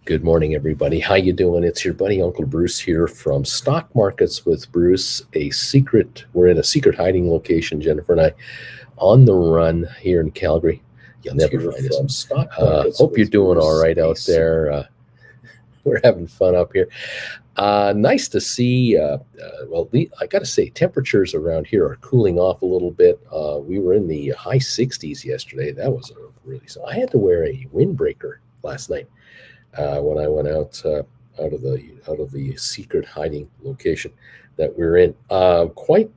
Good morning, everybody. How you doing? It's your buddy Uncle Bruce here from Stock Markets with Bruce. We're in a secret hiding location, Jennifer and I, on the run here in Calgary. You'll never find us. Hope you're doing all right out there. We're having fun up here. Nice to see. I got to say, temperatures around here are cooling off a little bit. We were in the high 60s yesterday. That was so. I had to wear a windbreaker last night when I went out of the secret hiding location that we're in. Quite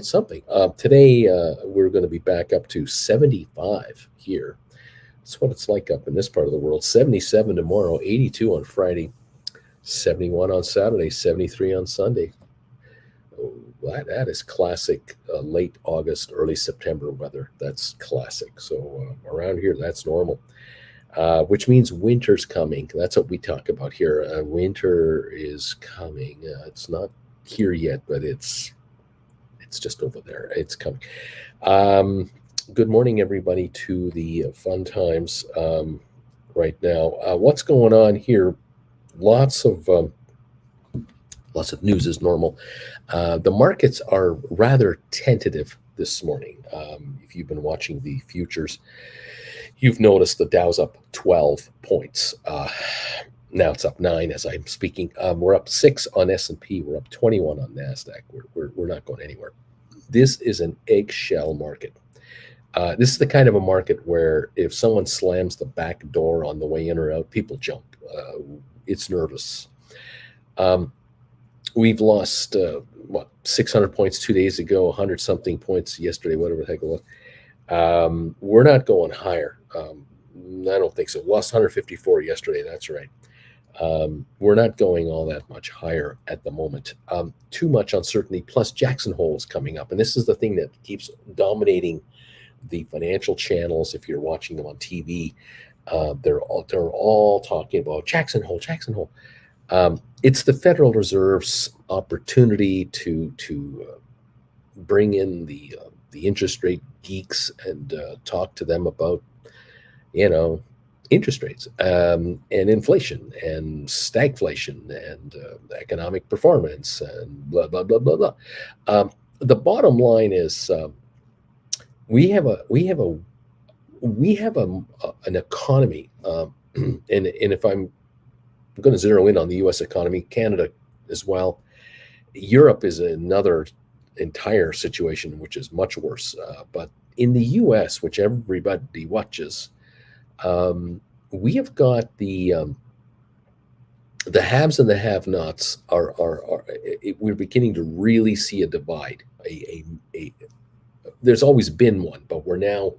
something. Today we're going to be back up to 75 here. That's what it's like up in this part of the world. 77 tomorrow, 82 on Friday, 71 on Saturday, 73 on Sunday. Oh, that is classic late August, early September weather. That's classic. So around here, that's normal. Which means winter's coming. That's what we talk about here. Winter is coming. It's not here yet, but it's just over there. It's coming. Good morning, everybody, to the fun times right now. What's going on here? Lots of news as normal. The markets are rather tentative this morning. If you've been watching the futures, you've noticed the Dow's up 12 points. Now it's up 9 as I'm speaking. We're up 6 on S&P. We're up 21 on NASDAQ. We're not going anywhere. This is an eggshell market. This is the kind of a market where if someone slams the back door on the way in or out, people jump. It's nervous. We've lost, 600 points 2 days ago, 100-something points yesterday, whatever the heck it was. We're not going higher. I don't think so. Lost 154 yesterday. That's right. We're not going all that much higher at the moment. Too much uncertainty. Plus, Jackson Hole is coming up, and this is the thing that keeps dominating the financial channels. If you're watching them on TV, they're all talking about Jackson Hole. Jackson Hole. It's the Federal Reserve's opportunity to bring in the interest rate geeks and talk to them about, interest rates and inflation and stagflation and economic performance and blah blah blah blah blah. The bottom line is we have an economy, and if I'm going to zero in on the U.S. economy, Canada as well. Europe is another entire situation, which is much worse. But in the U.S., which everybody watches, we have got the haves and the have-nots we're beginning to really see a divide. There's always been one, but we're now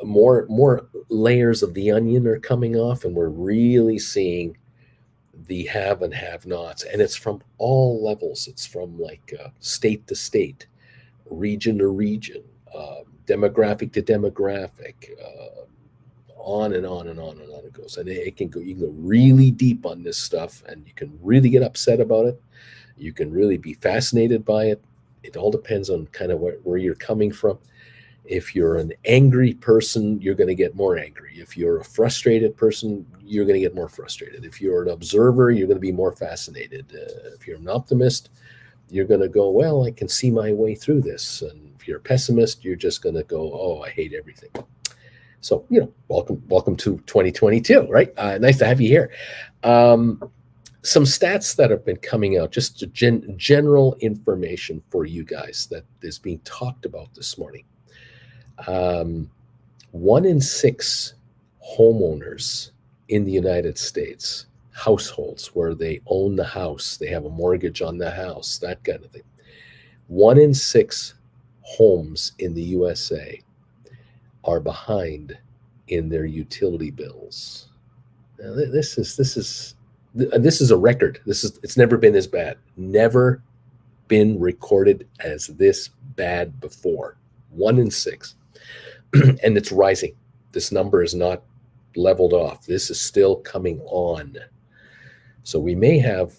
more layers of the onion are coming off, and we're really seeing the have and have-nots, and it's from all levels. It's from state to state, region to region, demographic to demographic, on and on and on and on it goes. And it can go. You can go really deep on this stuff, and you can really get upset about it. You can really be fascinated by it. It all depends on kind of where you're coming from. If you're an angry person, you're going to get more angry. If you're a frustrated person, you're going to get more frustrated. If you're an observer, you're going to be more fascinated. If you're an optimist, you're going to go, well, I can see my way through this. And if you're a pessimist, you're just going to go, oh, I hate everything. So, welcome to 2022, right? Nice to have you here. Some stats that have been coming out, just general information for you guys that is being talked about this morning. 1 in 6 homeowners in the United States, households where they own the house, they have a mortgage on the house, that kind of thing. 1 in 6 homes in the USA are behind in their utility bills. Now, this is a record. It's never been this bad. Never been recorded as this bad before. 1 in 6. And it's rising. This number is not leveled off. This is still coming on. So we may have,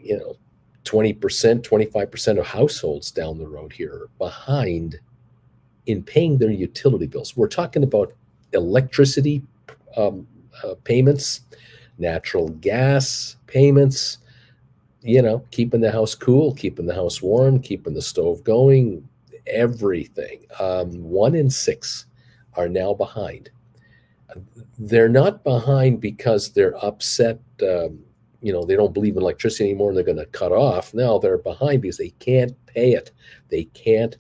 20%, 25% of households down the road here behind in paying their utility bills. We're talking about electricity payments, natural gas payments, keeping the house cool, keeping the house warm, keeping the stove going, everything. 1 in 6 are now behind. They're not behind because they're upset. They don't believe in electricity anymore and they're going to cut off. No, they're behind because they can't pay it. They can't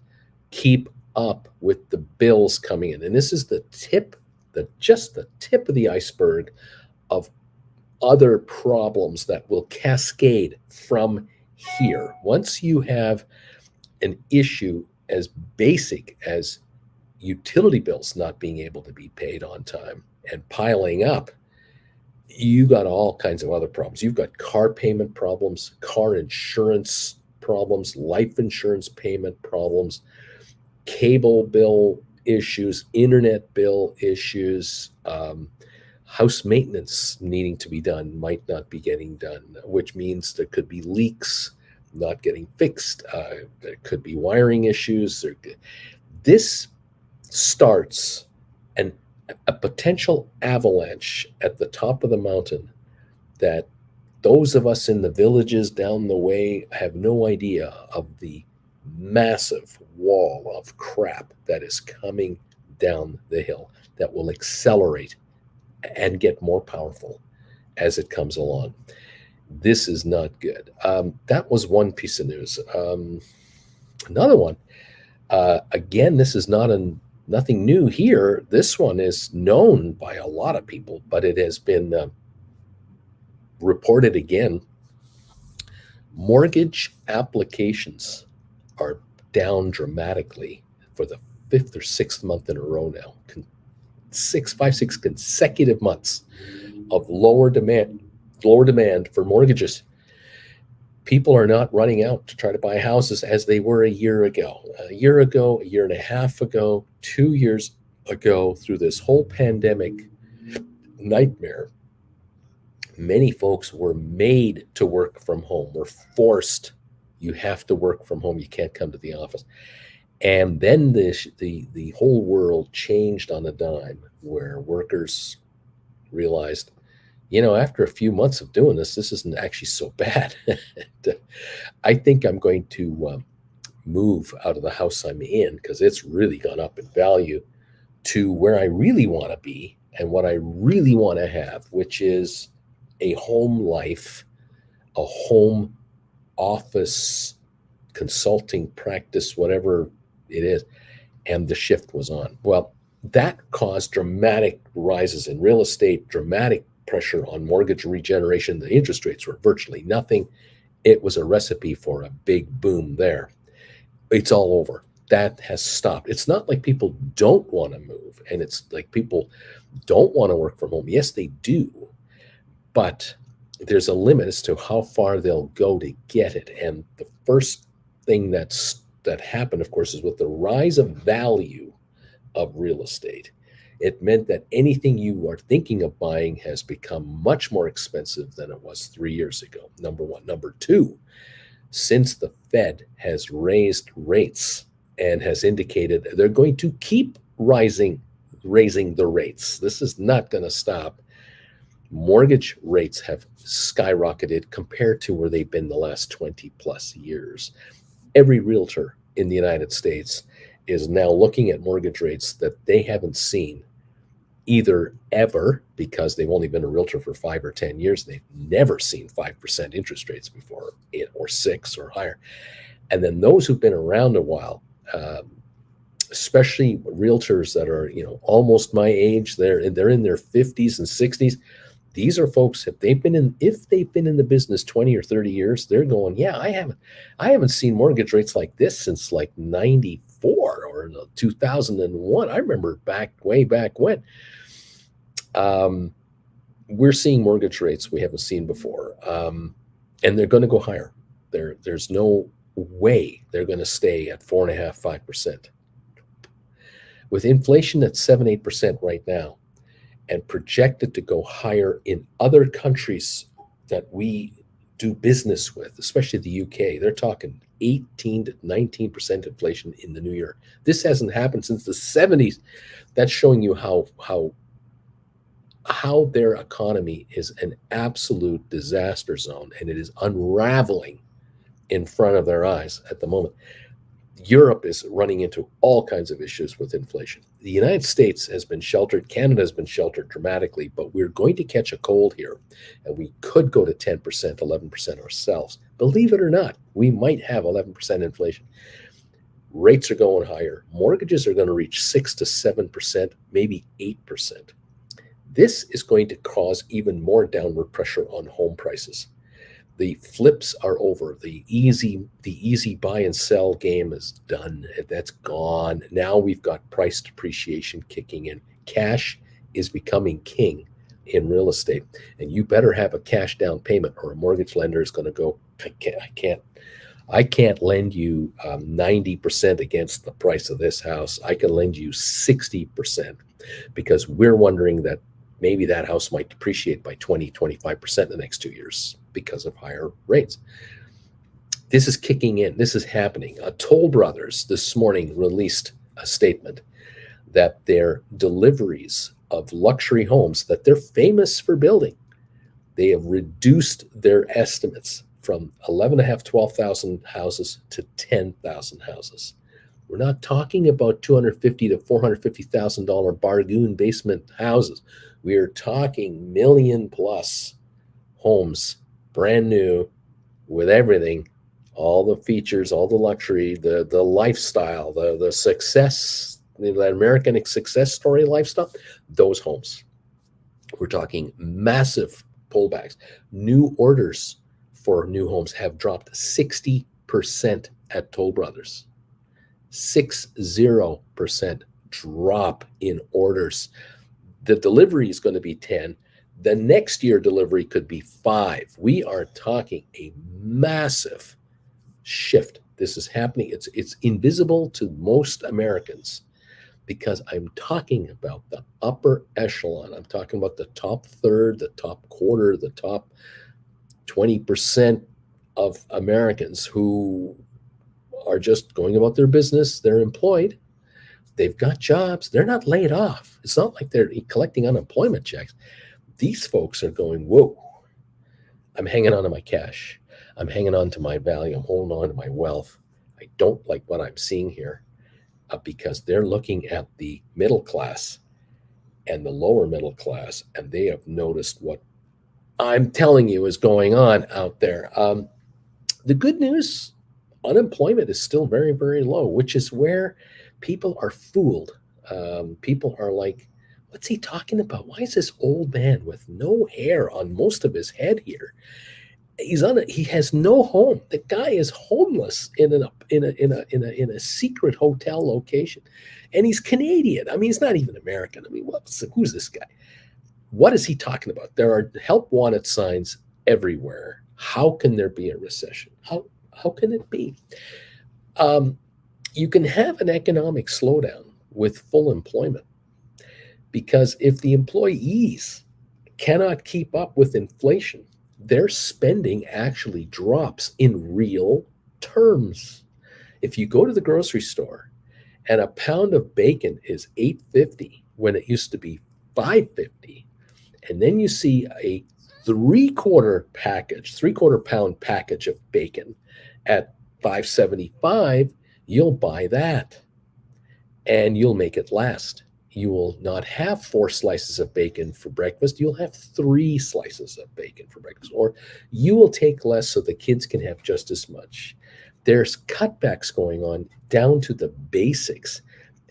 keep up with the bills coming in. And this is just the tip of the iceberg of other problems that will cascade from here. Once you have an issue as basic as utility bills not being able to be paid on time and piling up, you got all kinds of other problems. You've got car payment problems, car insurance problems, life insurance payment problems, cable bill issues, internet bill issues, house maintenance needing to be done might not be getting done, which means there could be leaks not getting fixed. There could be wiring issues. This starts a potential avalanche at the top of the mountain that those of us in the villages down the way have no idea of the massive wall of crap that is coming down the hill that will accelerate and get more powerful as it comes along. This is not good. That was one piece of news. Another one, again, this is nothing new here. This one is known by a lot of people, but it has been reported again. Mortgage applications are down dramatically for the 5th or 6th month in a row now. 6 consecutive months of lower demand for mortgages. People are not running out to try to buy houses as they were a year ago, a year and a half ago, 2 years ago. Through this whole pandemic nightmare, many folks were made to work from home, were forced. You have to work from home. You can't come to the office. And then the whole world changed on a dime, where workers realized, after a few months of doing this isn't actually so bad. I think I'm going to move out of the house I'm in, because it's really gone up in value, to where I really want to be and what I really want to have, which is a home life, a home office, consulting practice, whatever it is. And the shift was on. Well, that caused dramatic rises in real estate, dramatic pressure on mortgage regeneration. The interest rates were virtually nothing. It was a recipe for a big boom there. It's all over. That has stopped. It's not like people don't want to move, and it's like people don't want to work from home. Yes, they do, but there's a limit as to how far they'll go to get it. And the first thing that happened, of course, is with the rise of value of real estate. It meant that anything you are thinking of buying has become much more expensive than it was 3 years ago. Number one. Number two, since the Fed has raised rates and has indicated they're going to keep raising the rates, this is not going to stop. Mortgage rates have skyrocketed compared to where they've been the last 20 plus years. Every realtor in the United States is now looking at mortgage rates that they haven't seen either ever, because they've only been a realtor for 5 or 10 years. They've never seen 5% interest rates before, or 6 or higher. And then those who've been around a while, especially realtors that are, almost my age, they're in their 50s and 60s. These are folks, if they've been in the business 20 or 30 years, they're going, yeah, I haven't seen mortgage rates like this since like 94 or 2001. I remember way back when. We're seeing mortgage rates we haven't seen before, and they're going to go higher. There's no way they're going to stay at 4.5%, 5%. With inflation at 7-8% right now, and projected to go higher in other countries that we do business with, especially the UK. They're talking 18 to 19% inflation in the new year. This hasn't happened since the 70s. That's showing you how how their economy is an absolute disaster zone, and it is unraveling in front of their eyes at the moment. Europe is running into all kinds of issues with inflation. The United States has been sheltered. Canada has been sheltered dramatically, but we're going to catch a cold here, and we could go to 10%, 11% ourselves. Believe it or not, we might have 11% inflation. Rates are going higher. Mortgages are going to reach 6 to 7%, maybe 8%. This is going to cause even more downward pressure on home prices. The flips are over. The easy buy and sell game is done. That's gone. Now we've got price depreciation kicking in. Cash is becoming king in real estate, and you better have a cash down payment, or a mortgage lender is going to go, I can't lend you 90% against the price of this house. I can lend you 60% because we're wondering that maybe that house might depreciate by 20, 25% in the next 2 years because of higher rates. This is kicking in. This is happening. Toll Brothers this morning released a statement that their deliveries of luxury homes that they're famous for building, they have reduced their estimates from 11,500, 12,000 houses to 10,000 houses. We're not talking about $250,000 to $450,000 bargain basement houses. We are talking million plus homes, brand new, with everything, all the features, all the luxury, the lifestyle, the success, that American success story lifestyle, those homes. We're talking massive pullbacks. New orders for new homes have dropped 60% at Toll Brothers. 60% drop in orders. The delivery is going to be 10. The next year delivery could be 5. We are talking a massive shift. This is happening. It's invisible to most Americans because I'm talking about the upper echelon. I'm talking about the top third, the top quarter, the top 20% of Americans who are just going about their business. They're employed. They've got jobs. They're not laid off. It's not like they're collecting unemployment checks. These folks are going, whoa, I'm hanging on to my cash. I'm hanging on to my value. I'm holding on to my wealth. I don't like what I'm seeing here because they're looking at the middle class and the lower middle class, and they have noticed what I'm telling you is going on out there. The good news, unemployment is still very, very low, which is where people are fooled. People are like, what's he talking about? Why is this old man with no hair on most of his head here? He has no home. The guy is homeless in a secret hotel location, and he's Canadian. I mean, he's not even American. I mean, who's this guy? What is he talking about? There are help wanted signs everywhere. How can there be a recession? How can it be? You can have an economic slowdown with full employment because if the employees cannot keep up with inflation, their spending actually drops in real terms. If you go to the grocery store and a pound of bacon is $8.50 when it used to be $5.50, and then you see a three-quarter pound package of bacon at $5.75, you'll buy that and you'll make it last. You will not have 4 slices of bacon for breakfast. You'll have 3 slices of bacon for breakfast, or you will take less so the kids can have just as much. There's cutbacks going on down to the basics.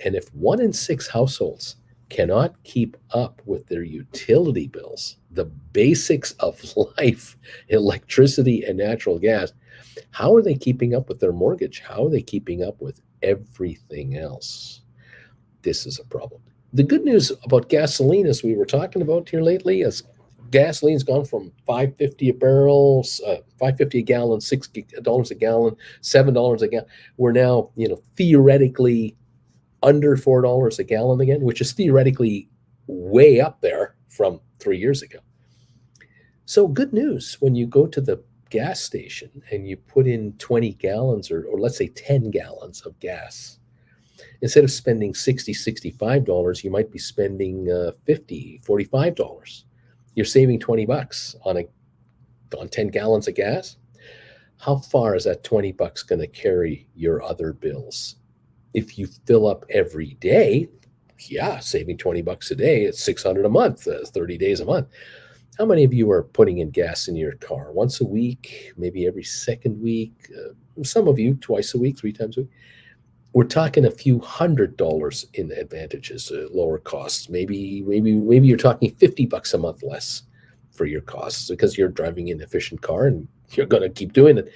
And if 1 in 6 households cannot keep up with their utility bills, the basics of life, electricity and natural gas, how are they keeping up with their mortgage? How are they keeping up with everything else? This is a problem. The good news about gasoline, as we were talking about here lately, is gasoline's gone from $5.50 a barrel, $5.50 a gallon, $6 a gallon, $7 a gallon. We're now, theoretically under $4 a gallon again, which is theoretically way up there from 3 years ago. So good news when you go to the gas station and you put in 20 gallons or let's say 10 gallons of gas. Instead of spending $60, $65, you might be spending $50, $45. You're saving $20 on 10 gallons of gas. How far is that $20 going to carry your other bills? If you fill up every day, yeah, saving $20 a day, it's $600 a month, 30 days a month. How many of you are putting in gas in your car? Once a week, maybe every second week? Some of you twice a week, 3 times a week. We're talking a few $100 in advantages, lower costs. Maybe you're talking $50 a month less for your costs because you're driving an efficient car and you're going to keep doing it.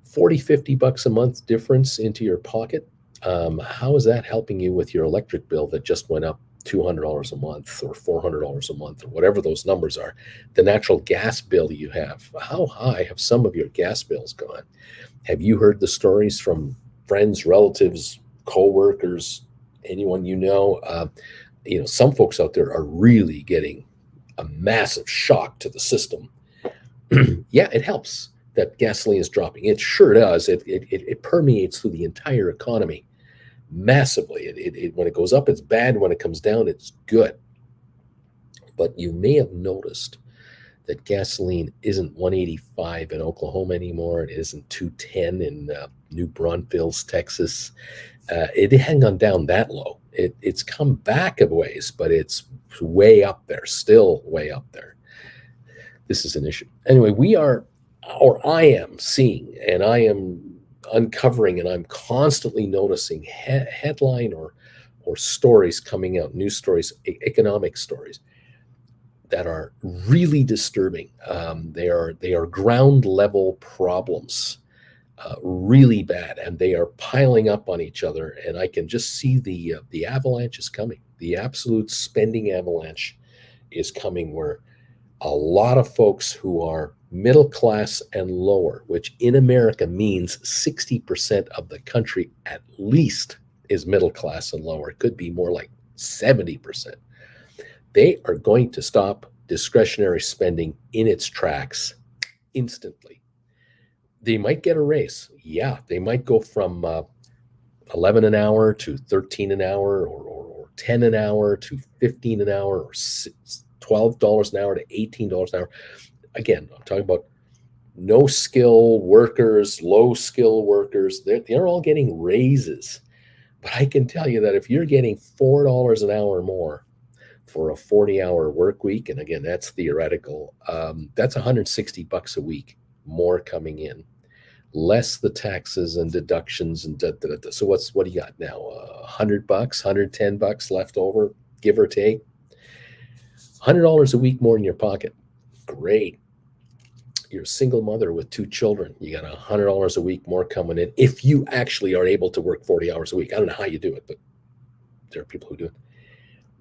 $40, $50 a month difference into your pocket. How is that helping you with your electric bill that just went up $200 a month or $400 a month or whatever those numbers are? The natural gas bill you have, how high have some of your gas bills gone? Have you heard the stories from friends, relatives, co-workers, anyone you know? Some folks out there are really getting a massive shock to the system. Yeah, it helps that gasoline is dropping. It sure does. It permeates through the entire economy massively. When it goes up, it's bad. When it comes down, it's good. But you may have noticed that gasoline isn't $1.85 in Oklahoma anymore. It isn't $2.10 in New Braunfels, Texas. It hadn't gone down that low. It's come back a ways, but it's way up there, still way up there. This is an issue. Anyway, I am seeing, and I am uncovering, and I'm constantly noticing headline or stories coming out, news stories, economic stories that are really disturbing. They are ground level problems, really bad, and they are piling up on each other. And I can just see the avalanche is coming. The absolute spending avalanche is coming, where a lot of folks who are middle class and lower, which in America means 60% of the country at least is middle class and lower. It could be more like 70%. They are going to stop discretionary spending in its tracks instantly. They might get a raise. Yeah, they might go from 11 an hour to 13 an hour, or 10 an hour to 15 an hour, or $12 an hour to $18 an hour. Again, I'm talking about no skill workers, low skill workers. They're all getting raises. But I can tell you that if you're getting $4 an hour more for a 40-hour work week, and again, that's theoretical, that's $160 a week more coming in, less the taxes and deductions and So what do you got now? $100, $110 left over, give or take. $100 a week more in your pocket. Great. You're a single mother with 2 children. You got $100 a week more coming in if you actually are able to work 40 hours a week. I don't know how you do it, but there are people who do it.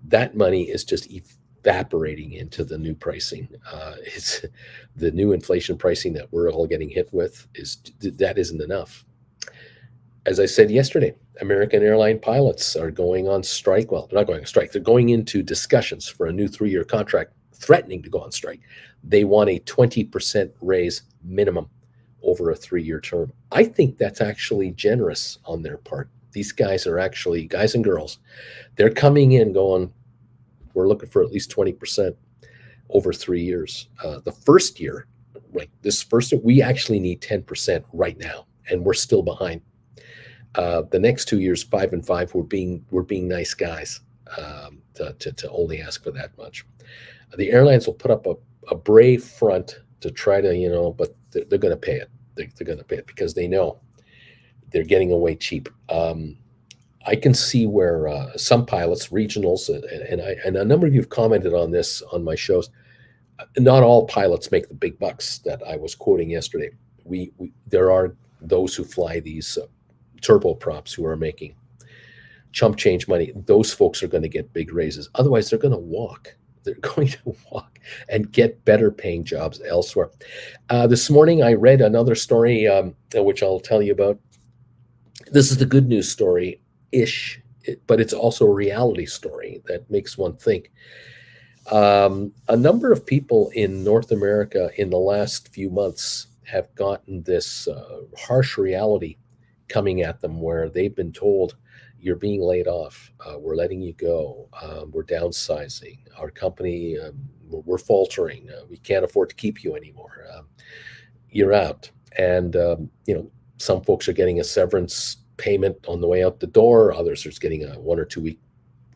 That money is just evaporating into the new pricing. It's the new inflation pricing that we're all getting hit with. That isn't enough. As I said yesterday, American airline pilots are going on strike. Well, they're not going on strike. They're going into discussions for a new 3-year contract, threatening to go on strike. They want a 20% raise minimum over a 3-year term. I think that's actually generous on their part. These guys are actually, guys and girls, they're coming in going, we're looking for at least 20% over 3 years. The first year, like this first, we actually need 10% right now, and we're still behind. The next 2 years, 5 and 5, we're being nice guys to only ask for that much. The airlines will put up a brave front to try to, but they're going to pay it. They're going to pay it because they know they're getting away cheap. I can see where some pilots, regionals, and a number of you have commented on this on my shows. Not all pilots make the big bucks that I was quoting yesterday. There are those who fly these turboprops who are making chump change money. Those folks are going to get big raises. Otherwise, they're going to walk. They're going to walk and get better paying jobs elsewhere. This morning, I read another story, which I'll tell you about. This is the good news story-ish, but it's also a reality story that makes one think. A number of people in North America in the last few months have gotten this harsh reality coming at them where they've been told, you're being laid off. We're letting you go. We're downsizing. Our company, we're faltering. We can't afford to keep you anymore. You're out. And, some folks are getting a severance payment on the way out the door. Others are just getting a 1 or 2 week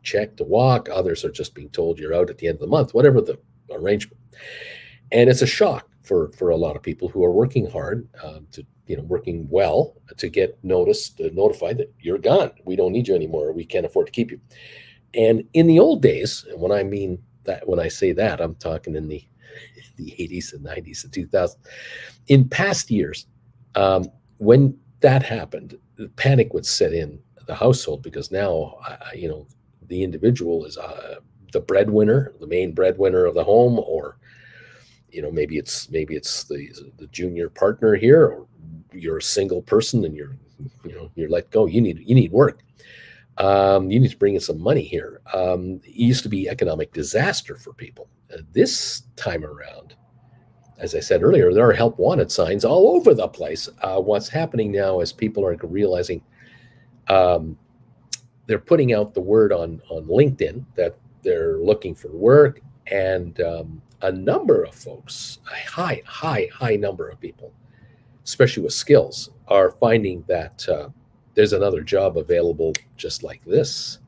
check to walk. Others are just being told you're out at the end of the month, whatever the arrangement. And it's a shock for a lot of people who are working hard, working well, to get notified that you're gone. We don't need you anymore. We can't afford to keep you. And in the old days, and when I say that, I'm talking in the 80s and 90s and 2000s. In past years, when that happened, the panic would set in the household, because now, the individual is the breadwinner, the main breadwinner of the home, or maybe it's the junior partner here, or you're a single person and you're let go. You need work. You need to bring in some money here. It used to be economic disaster for people. This time around, as I said earlier, there are help wanted signs all over the place. What's happening now is people are realizing they're putting out the word on LinkedIn that they're looking for work, and a number of folks, a high number of people, especially with skills, are finding that there's another job available just like this.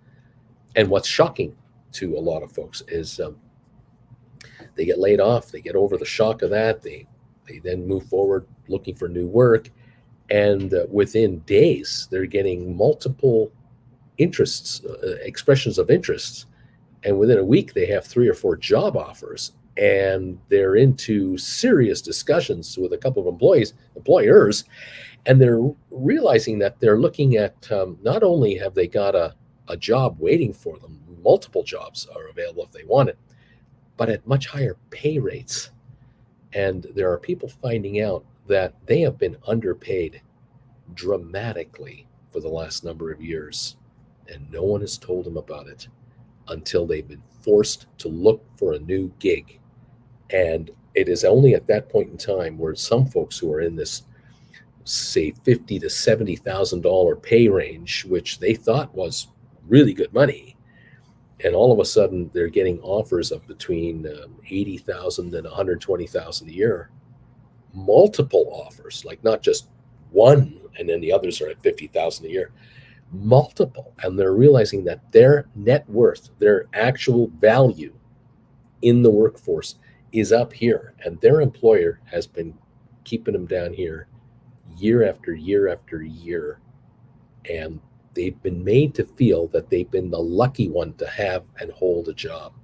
And what's shocking to a lot of folks is they get laid off, they get over the shock of that, they then move forward looking for new work, and within days they're getting multiple expressions of interests, and within a week they have 3 or 4 job offers, and they're into serious discussions with a couple of employers, and they're realizing that they're looking at not only have they got a job waiting for them, multiple jobs are available if they want it, but at much higher pay rates. And there are people finding out that they have been underpaid dramatically for the last number of years, and no one has told them about it until they've been forced to look for a new gig. And it is only at that point in time where some folks who are in this, say, $50,000 to $70,000 pay range, which they thought was really good money, and all of a sudden they're getting offers of between $80,000 and $120,000 a year, multiple offers, like not just one, and then the others are at $50,000 a year, multiple. And they're realizing that their net worth, their actual value in the workforce, is up here, and their employer has been keeping them down here year after year after year, and they've been made to feel that they've been the lucky one to have and hold a job.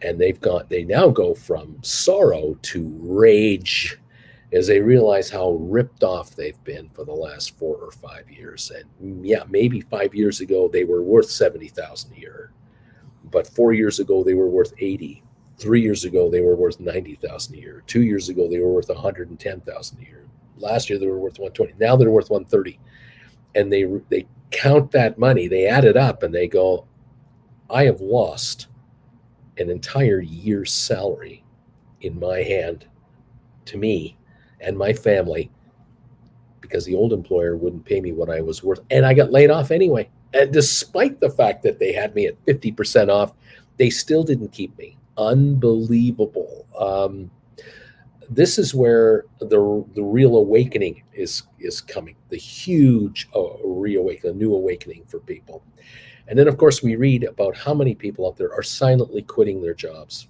And they now go from sorrow to rage as they realize how ripped off they've been for the last 4 or 5 years. And yeah, maybe 5 years ago they were worth $70,000 a year, but 4 years ago they were worth 80. 3 years ago they were worth $90,000 a year. 2 years ago they were worth $110,000 a year. Last year they were worth $120,000. Now they're worth $130,000. And they count that money, they add it up, and they go, I have lost an entire year's salary in my hand to me and my family because the old employer wouldn't pay me what I was worth, and I got laid off anyway. And despite the fact that they had me at 50% off, they still didn't keep me. Unbelievable. This is where the real awakening is coming, the huge reawakening, a new awakening for people. And then, of course, we read about how many people out there are silently quitting their jobs.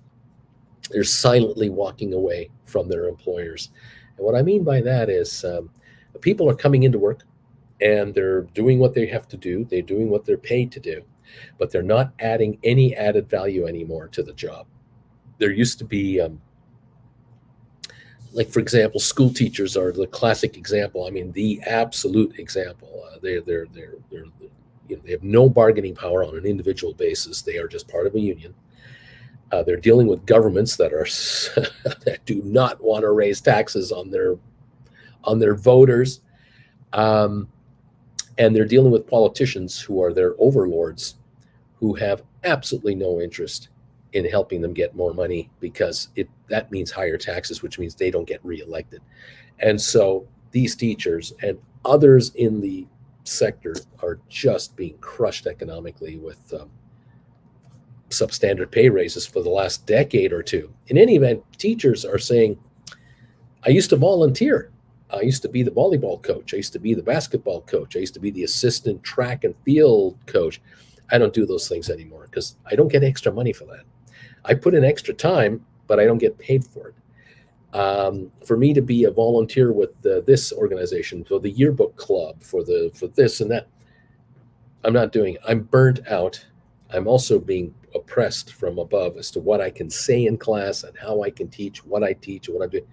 They're silently walking away from their employers. And what I mean by that is people are coming into work, and they're doing what they have to do. They're doing what they're paid to do, but they're not adding any added value anymore to the job. There used to be like, for example, school teachers are the classic example. I mean, the absolute example. They have no bargaining power on an individual basis. They are just part of a union. They're dealing with governments that are that do not want to raise taxes on their voters, and they're dealing with politicians who are their overlords, who have absolutely no interest in helping them get more money, because that means higher taxes, which means they don't get reelected. And so these teachers and others in the sector are just being crushed economically with substandard pay raises for the last decade or two. In any event, teachers are saying, I used to volunteer. I used to be the volleyball coach. I used to be the basketball coach. I used to be the assistant track and field coach. I don't do those things anymore because I don't get extra money for that. I put in extra time, but I don't get paid for it. For me to be a volunteer with this organization, for the yearbook club, for this and that, I'm not doing it. I'm burnt out. I'm also being oppressed from above as to what I can say in class and how I can teach, what I teach, and what I'm doing.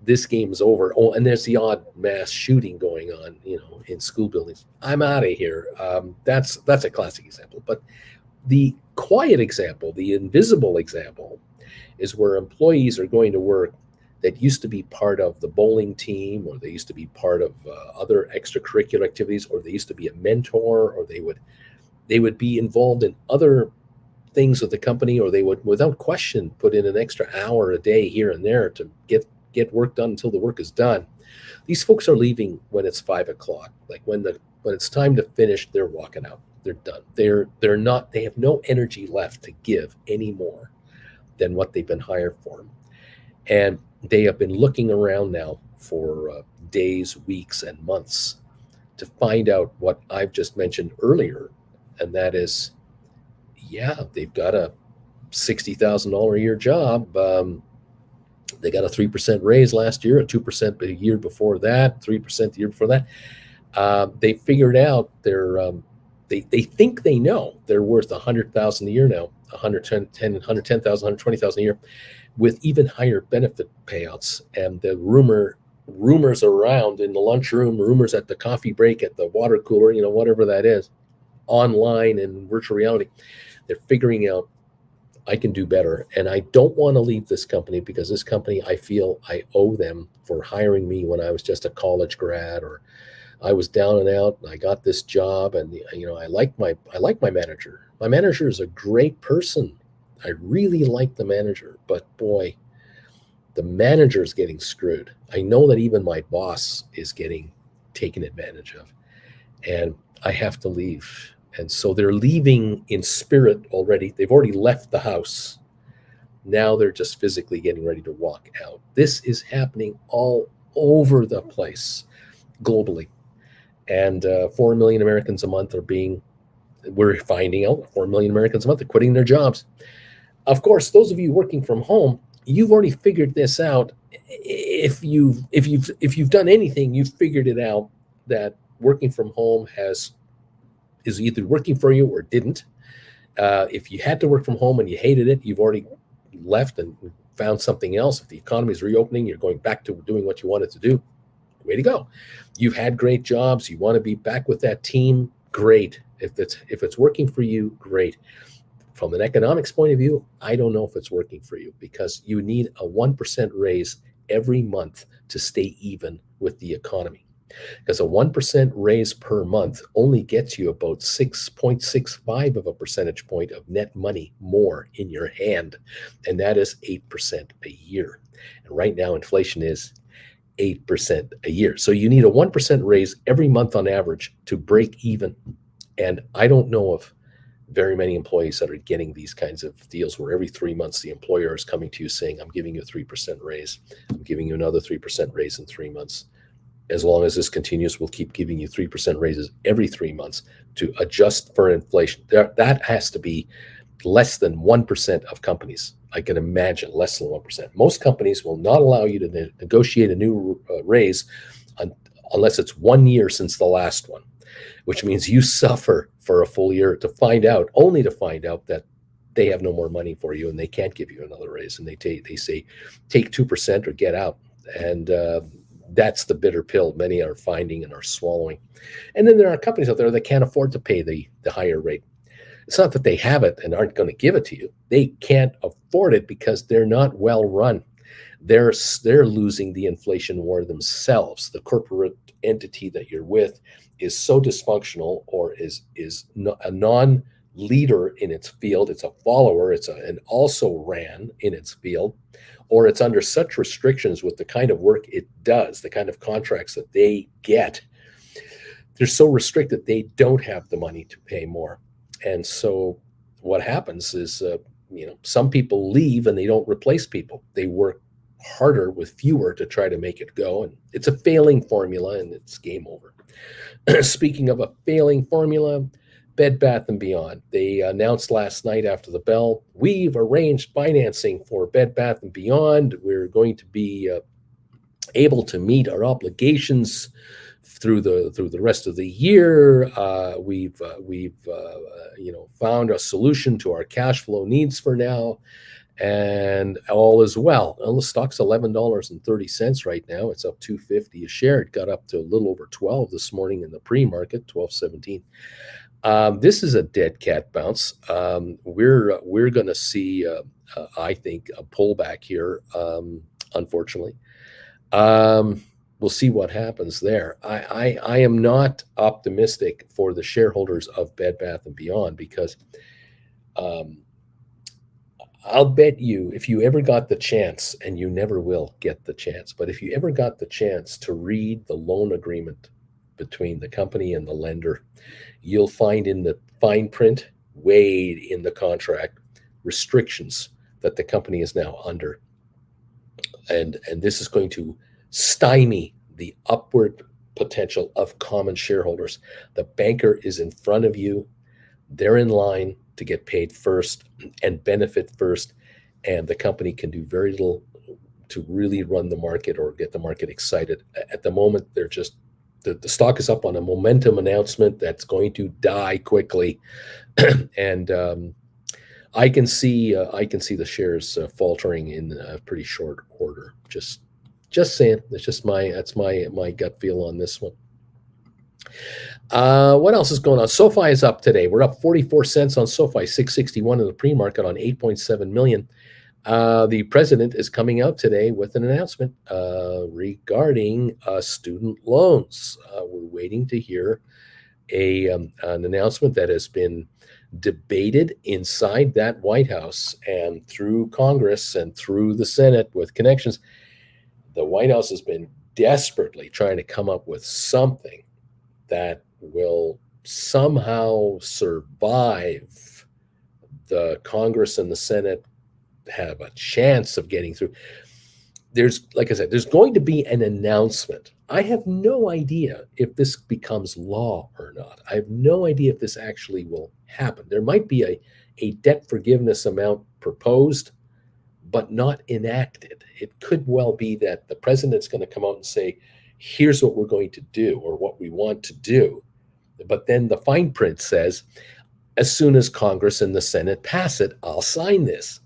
This game's over. Oh, and there's the odd mass shooting going on, in school buildings. I'm out of here. That's a classic example. But the quiet example, the invisible example, is where employees are going to work that used to be part of the bowling team, or they used to be part of other extracurricular activities, or they used to be a mentor, or they would be involved in other things with the company, or they would, without question, put in an extra hour a day here and there to get work done until the work is done. These folks are leaving when it's 5 o'clock. Like when it's time to finish, they're walking out. They're done. They have no energy left to give any more than what they've been hired for. And they have been looking around now for days, weeks, and months to find out what I've just mentioned earlier. And that is, they've got a $60,000 a year job. They got a 3% raise last year, a 2% a year before that, 3% the year before that. They figured out they think they know they're worth $100,000 a year now, $110,000, $120,000 a year, with even higher benefit payouts. And the rumors around in the lunchroom, rumors at the coffee break, at the water cooler, whatever that is, online and virtual reality, they're figuring out, I can do better. And I don't want to leave this company, because this company, I feel I owe them for hiring me when I was just a college grad, or I was down and out and I got this job. And I like my manager. My manager is a great person. I really like the manager, but boy, the manager is getting screwed. I know that even my boss is getting taken advantage of, and I have to leave. And so they're leaving in spirit already. They've already left the house. Now they're just physically getting ready to walk out. This is happening all over the place globally. And 4 million Americans a month we're finding out 4 million Americans a month are quitting their jobs. Of course, those of you working from home, you've already figured this out. If you've done anything, you've figured it out that working from home is either working for you or didn't. If you had to work from home and you hated it, you've already left and found something else. If the economy is reopening, you're going back to doing what you wanted to do. Way to go. You've had great jobs. You want to be back with that team. Great. If it's working for you, great. From an economics point of view, I don't know if it's working for you, because you need a 1% raise every month to stay even with the economy. Because a 1% raise per month only gets you about 6.65 of a percentage point of net money more in your hand. And that is 8% a year. And right now, inflation is 8% a year. So you need a 1% raise every month on average to break even. And I don't know of very many employees that are getting these kinds of deals where every 3 months the employer is coming to you saying, I'm giving you a 3% raise. I'm giving you another 3% raise in 3 months. As long as this continues, we'll keep giving you 3% raises every 3 months to adjust for inflation. That has to be less than 1% of companies. I can imagine less than 1%. Most companies will not allow you to negotiate a new raise unless it's 1 year since the last one, which means you suffer for a full year only to find out that they have no more money for you and they can't give you another raise. And they say, take 2% or get out. And that's the bitter pill many are finding and are swallowing. And then there are companies out there that can't afford to pay the higher rate. It's not that they have it and aren't going to give it to you. They can't afford it because they're not well run. They're losing the inflation war themselves. The corporate entity that you're with is so dysfunctional, or is a non-leader in its field. It's a follower. An also ran in its field, or it's under such restrictions with the kind of work it does, the kind of contracts that they get, they're so restricted they don't have the money to pay more. And so what happens is, some people leave and they don't replace people. They work harder with fewer to try to make it go. And it's a failing formula and it's game over. Speaking of a failing formula, Bed Bath & Beyond. They announced last night after the bell, we've arranged financing for Bed Bath & Beyond. We're going to be able to meet our obligations through the rest of the year. We've found a solution to our cash flow needs for now, and all is well. Well, the stock's $11.30 right now. It's up $2.50 a share. It got up to a little over 12 this morning in the pre-market, 12.17. This is a dead cat bounce. We're going to see, I think, a pullback here. Unfortunately, we'll see what happens there. I am not optimistic for the shareholders of Bed Bath & Beyond because I'll bet you if you ever got the chance, and you never will get the chance, but if you ever got the chance to read the loan agreement between the company and the lender, you'll find in the fine print, way in the contract, restrictions that the company is now under. And this is going to stymie the upward potential of common shareholders. The banker is in front of you. They're in line to get paid first and benefit first. And the company can do very little to really run the market or get the market excited. At the moment, they're just, the stock is up on a momentum announcement that's going to die quickly. And I can see the shares faltering in a pretty short order. Just saying. That's my gut feel on this one. What else is going on? SoFi is up today. We're up 44 cents on SoFi, 661 in the pre-market on 8.7 million. The president is coming out today with an announcement regarding student loans. We're waiting to hear an announcement that has been debated inside that White House and through Congress and through the Senate with connections. The White House has been desperately trying to come up with something that will somehow survive the Congress and the Senate, have a chance of getting through. Like I said, there's going to be an announcement. I have no idea if this becomes law or not. I have no idea if this actually will happen. There might be a debt forgiveness amount proposed, but not enacted. It could well be that the president's going to come out and say, here's what we're going to do or what we want to do. But then the fine print says, as soon as Congress and the Senate pass it, I'll sign this.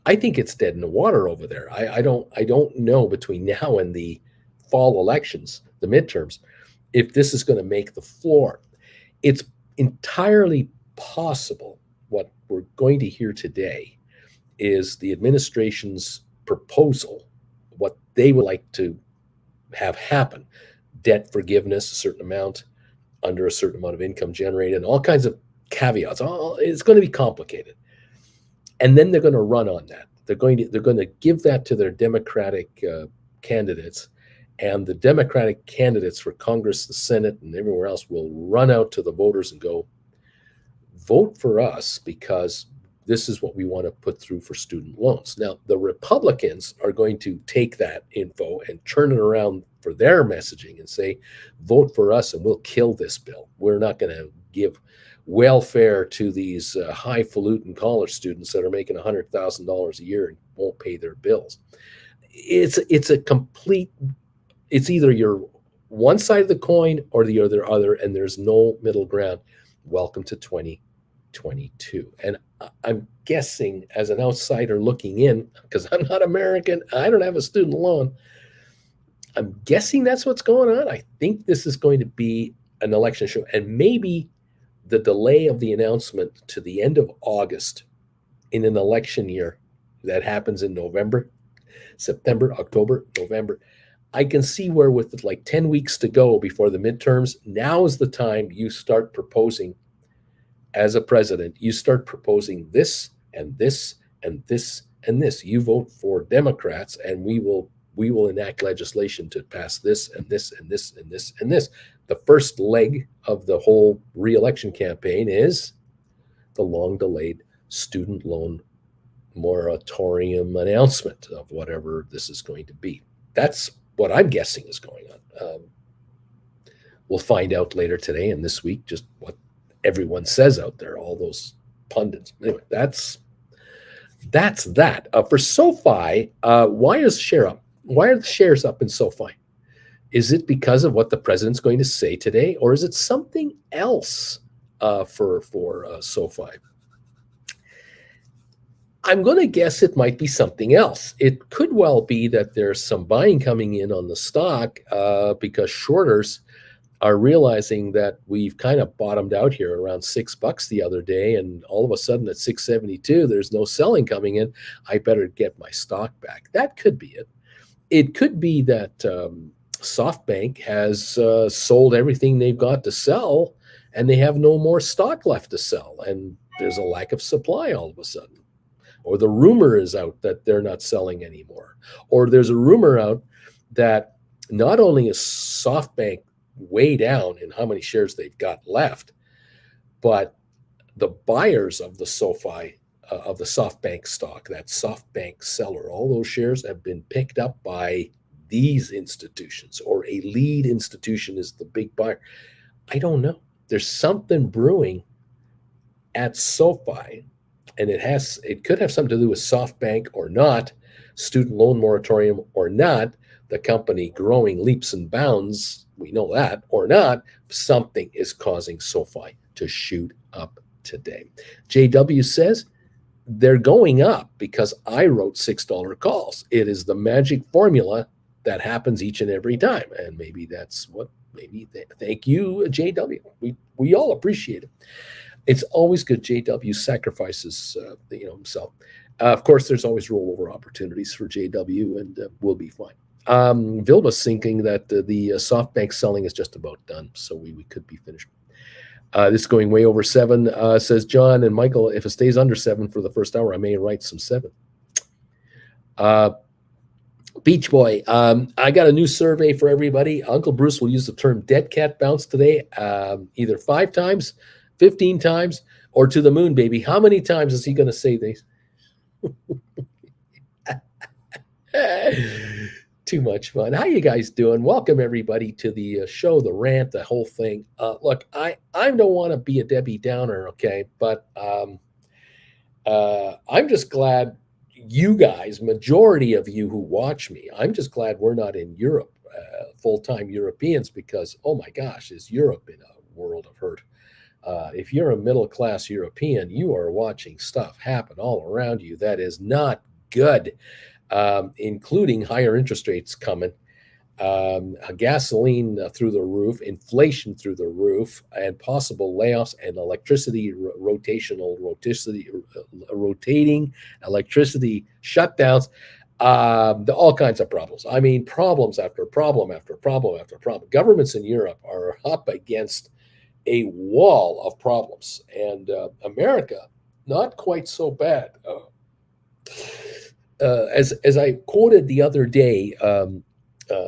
I think it's dead in the water over there. I don't know between now and the fall elections, the midterms, if this is going to make the floor. It's entirely possible what we're going to hear today is the administration's proposal, what they would like to have happen. Debt forgiveness, a certain amount, under a certain amount of income generated, and all kinds of caveats. It's going to be complicated. And then they're going to run on that. They're going to give that to their Democratic candidates, and the Democratic candidates for Congress, the Senate, and everywhere else will run out to the voters and go, vote for us because this is what we want to put through for student loans. Now, the Republicans are going to take that info and turn it around for their messaging and say, vote for us and we'll kill this bill. We're not going to give welfare to these highfalutin college students that are making $100,000 a year and won't pay their bills. It's a complete, it's either you're one side of the coin or the other, and there's no middle ground. Welcome to 2022. And I'm guessing, as an outsider looking in, because I'm not American, I don't have a student loan, I'm guessing that's what's going on. I think this is going to be an election show, and maybe the delay of the announcement to the end of August in an election year that happens in November, September, October, November. I can see where with like 10 weeks to go before the midterms, now is the time you start proposing as a president, you start proposing this and this and this and this. You vote for Democrats and we will we will enact legislation to pass this and this and this and this and this. The first leg of the whole re-election campaign is the long-delayed student loan moratorium announcement of whatever this is going to be. That's what I'm guessing is going on. We'll find out later today and this week just what everyone says out there, all those pundits. Anyway, that's that. For SoFi, why is the share up? Why are the shares up in SoFi? Is it because of what the president's going to say today, or is it something else for SoFi? I'm going to guess it might be something else. It could well be that there's some buying coming in on the stock because shorters are realizing that we've kind of bottomed out here around $6 the other day, and all of a sudden at 672, there's no selling coming in. I better get my stock back. That could be it. It could be that SoftBank has sold everything they've got to sell, and they have no more stock left to sell, and there's a lack of supply all of a sudden. Or the rumor is out that they're not selling anymore. Or there's a rumor out that not only is SoftBank way down in how many shares they've got left, but the buyers of the SoFi, of the SoftBank stock, that SoftBank seller, all those shares have been picked up by these institutions, or a lead institution is the big buyer. I don't know. There's something brewing at SoFi, and it could have something to do with SoftBank or not, student loan moratorium or not, the company growing leaps and bounds, we know that, or not. Something is causing SoFi to shoot up today. JW says they're going up because I wrote $6 calls. It is the magic formula that happens each and every time, and maybe that's what. Thank you, JW. We all appreciate it. It's always good JW sacrifices himself. Of course, there's always rollover opportunities for JW, and we'll be fine. Vilma's thinking that the SoftBank selling is just about done, so we could be finished. This is going way over 7, says John and Michael. If it stays under 7 for the first hour, I may write some 7. Beach Boy, I got a new survey for everybody. Uncle Bruce will use the term dead cat bounce today, either 5 times, 15 times, or to the moon, baby. How many times is he going to say these? Too much fun. How you guys doing? Welcome everybody to the show, the rant, the whole thing. Look, I don't want to be a Debbie Downer, okay, but I'm just glad you guys, majority of you who watch me, I'm just glad we're not in Europe, full-time Europeans, because oh my gosh, is Europe in a world of hurt. If you're a middle-class European, you are watching stuff happen all around you that is not good. Including higher interest rates coming, gasoline through the roof, inflation through the roof, and possible layoffs, and rotating electricity shutdowns, all kinds of problems. I mean, problems after problem after problem after problem. Governments in Europe are up against a wall of problems, and America, not quite so bad. As I quoted the other day,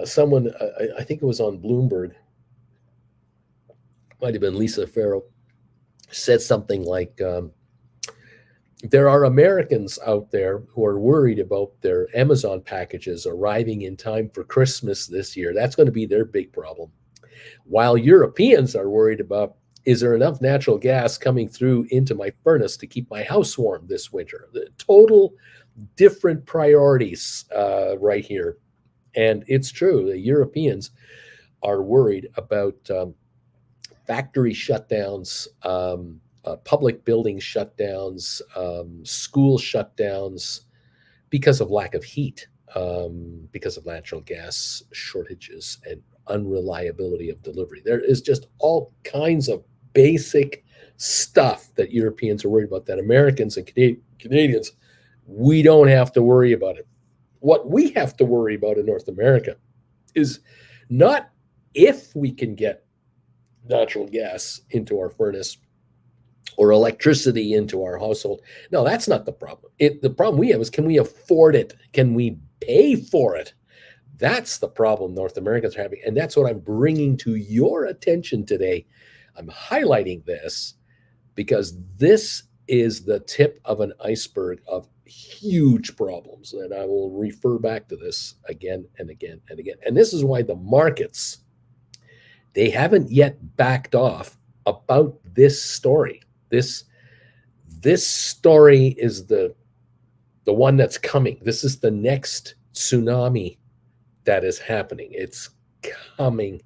someone, I think it was on Bloomberg, might have been Lisa Farrow, said something like, there are Americans out there who are worried about their Amazon packages arriving in time for Christmas this year. That's going to be their big problem. While Europeans are worried about, is there enough natural gas coming through into my furnace to keep my house warm this winter? The total different priorities right here. And it's true, the Europeans are worried about factory shutdowns, public building shutdowns, school shutdowns because of lack of heat, because of natural gas shortages and unreliability of delivery. There is just all kinds of basic stuff that Europeans are worried about that Americans and Canadians, we don't have to worry about it. What we have to worry about in North America is not if we can get natural gas into our furnace or electricity into our household. No, that's not the problem. The problem we have is, can we afford it? Can we pay for it? That's the problem North Americans are having. And that's what I'm bringing to your attention today. I'm highlighting this because this is the tip of an iceberg of huge problems. And I will refer back to this again and again and again. And this is why the markets, they haven't yet backed off about this story. This story is the one that's coming. This is the next tsunami that is happening. It's coming.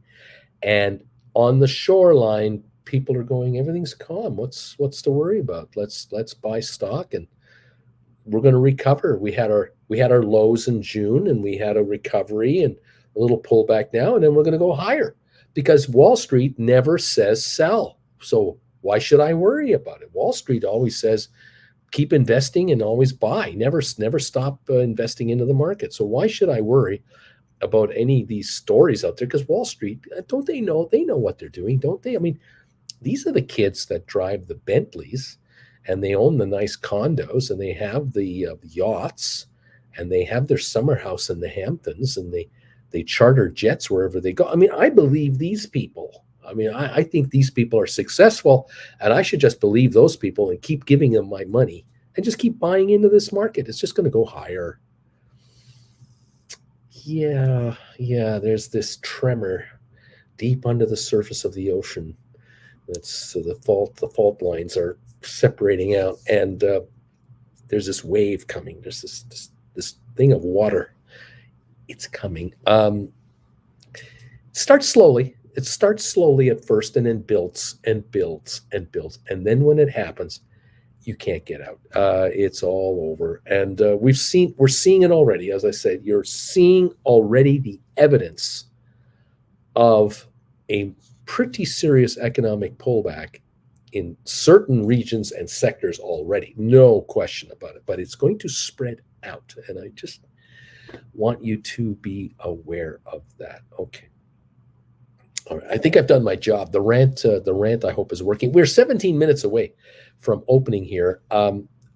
And on the shoreline, people are going, everything's calm. What's to worry about? Let's buy stock and we're going to recover. We had our lows in June and we had a recovery and a little pullback now, and then we're going to go higher because Wall Street never says sell. So why should I worry about it? Wall Street always says keep investing and always buy. Never stop investing into the market. So why should I worry about any of these stories out there? Because Wall Street, don't they know? They know what they're doing, don't they? I mean, these are the kids that drive the Bentleys and they own the nice condos and they have the yachts and they have their summer house in the Hamptons and they charter jets wherever they go. I mean, I believe these people. I mean, I think these people are successful and I should just believe those people and keep giving them my money and just keep buying into this market. It's just going to go higher. Yeah, there's this tremor deep under the surface of the ocean. That's so the fault lines are separating out, and there's this wave coming. There's this thing of water. It's coming. It starts slowly. It starts slowly at first, and then builds and builds and builds, and then when it happens, you can't get out. It's all over, and we're seeing it already. As I said, you're seeing already the evidence of a pretty serious economic pullback in certain regions and sectors already. No question about it, but it's going to spread out, and I just want you to be aware of that. Okay. All right. I think I've done my job. The rant, I hope, is working. We're 17 minutes away from opening here.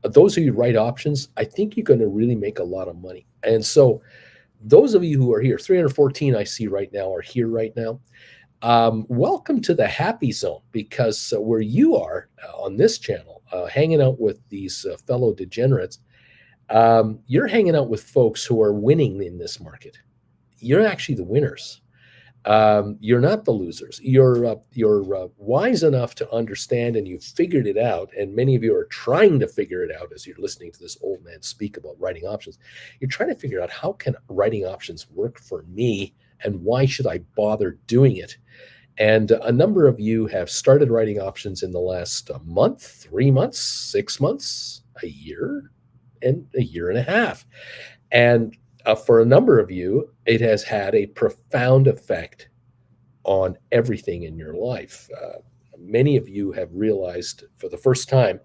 Those of you who write options, I think you're going to really make a lot of money. And so those of you who are here, 314 I see right now are here right now. Welcome to the happy zone, because where you are on this channel, hanging out with these fellow degenerates, you're hanging out with folks who are winning in this market. You're actually the winners. You're not the losers. You're wise enough to understand, and you've figured it out. And many of you are trying to figure it out as you're listening to this old man speak about writing options. You're trying to figure out, how can writing options work for me, and why should I bother doing it? And a number of you have started writing options in the last month, 3 months, 6 months, a year, and a year and a half. And for a number of you, it has had a profound effect on everything in your life. Many of you have realized for the first time,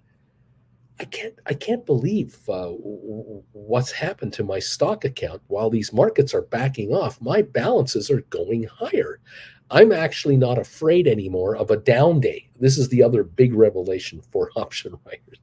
I can't believe what's happened to my stock account. While these markets are backing off, my balances are going higher. I'm actually not afraid anymore of a down day. This is the other big revelation for option writers.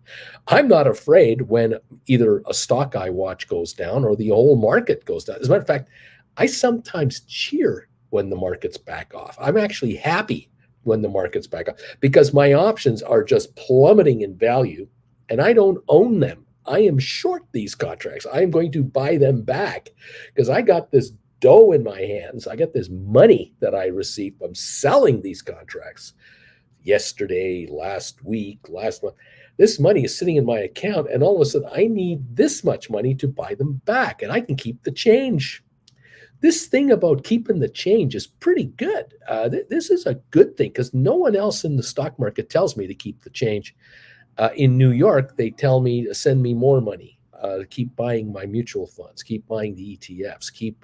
I'm not afraid when either a stock I watch goes down or the whole market goes down. As a matter of fact, I sometimes cheer when the markets back off. I'm actually happy when the markets back off because my options are just plummeting in value and I don't own them. I am short these contracts. I am going to buy them back because I got this dough in my hands. I got this money that I received from selling these contracts yesterday, last week, last month. This money is sitting in my account, and all of a sudden I need this much money to buy them back, and I can keep the change. This thing about keeping the change is pretty good. This is a good thing because no one else in the stock market tells me to keep the change. In New York, they tell me to send me more money, keep buying my mutual funds, keep buying the ETFs,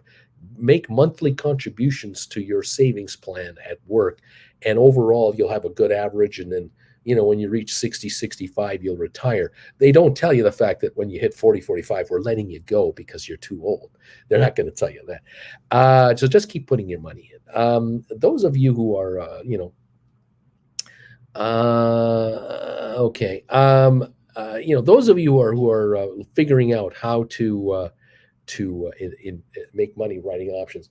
make monthly contributions to your savings plan at work. And overall, you'll have a good average. And then, when you reach 60, 65, you'll retire. They don't tell you the fact that when you hit 40, 45, we're letting you go because you're too old. They're not going to tell you that. So just keep putting your money in. Those of you who are, okay. Those of you who are figuring out how to make money writing options,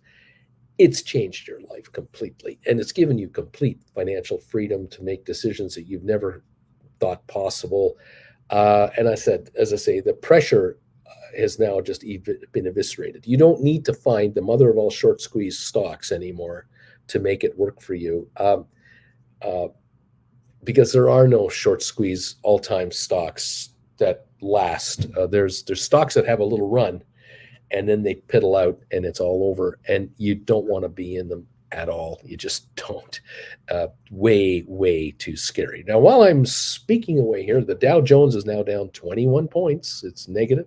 it's changed your life completely. And it's given you complete financial freedom to make decisions that you've never thought possible. And as I say, the pressure has now just been eviscerated. You don't need to find the mother of all short squeeze stocks anymore to make it work for you. Because there are no short squeeze all-time stocks that last. There's stocks that have a little run, and then they piddle out, and it's all over. And you don't want to be in them at all. You just don't. Way too scary. Now, while I'm speaking away here, the Dow Jones is now down 21 points. It's negative.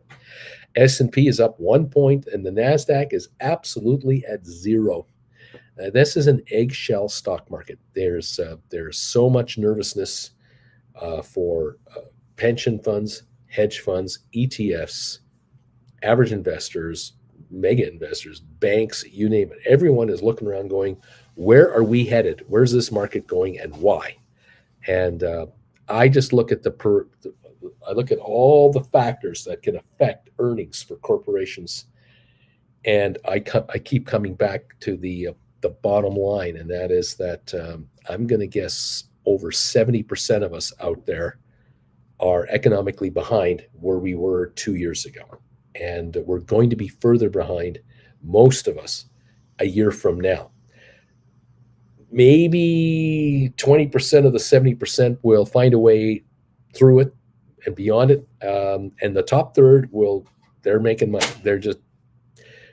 S&P is up 1 point, and the NASDAQ is absolutely at zero. This is an eggshell stock market. There's so much nervousness for pension funds, hedge funds, ETFs, average investors, mega investors, banks, you name it. Everyone is looking around going, where are we headed? Where's this market going and why? And I just look at I look at all the factors that can affect earnings for corporations. And I keep coming back to the bottom line, and that is that I'm going to guess over 70% of us out there are economically behind where we were 2 years ago. And we're going to be further behind, most of us, a year from now. Maybe 20% of the 70% will find a way through it and beyond it. And the top third they're making money.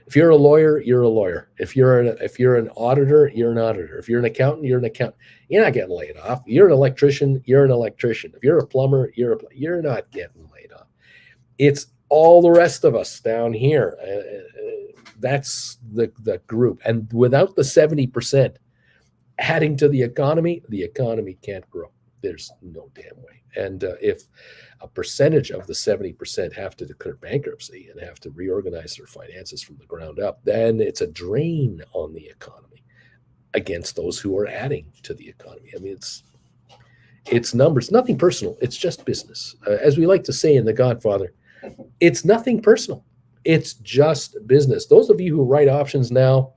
If you're a lawyer, you're a lawyer. If you're an auditor, you're an auditor. If you're an accountant, you're an accountant. You're not getting laid off. You're an electrician, you're an electrician. If you're a plumber, you're not getting laid off. It's all the rest of us down here. That's the group. And without the 70% adding to the economy can't grow. There's no damn way. And if a percentage of the 70% have to declare bankruptcy and have to reorganize their finances from the ground up, then it's a drain on the economy against those who are adding to the economy. I mean, it's numbers, nothing personal. It's just business. As we like to say in The Godfather, it's nothing personal. It's just business. Those of you who write options now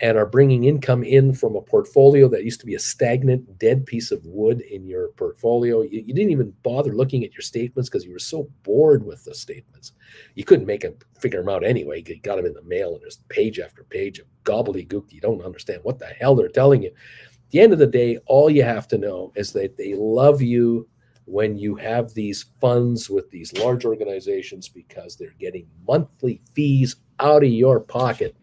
and are bringing income in from a portfolio that used to be a stagnant, dead piece of wood in your portfolio. You didn't even bother looking at your statements because you were so bored with the statements. You couldn't figure them out anyway. You got them in the mail, and there's page after page of gobbledygook. You don't understand what the hell they're telling you. At the end of the day, all you have to know is that they love you when you have these funds with these large organizations because they're getting monthly fees out of your pocket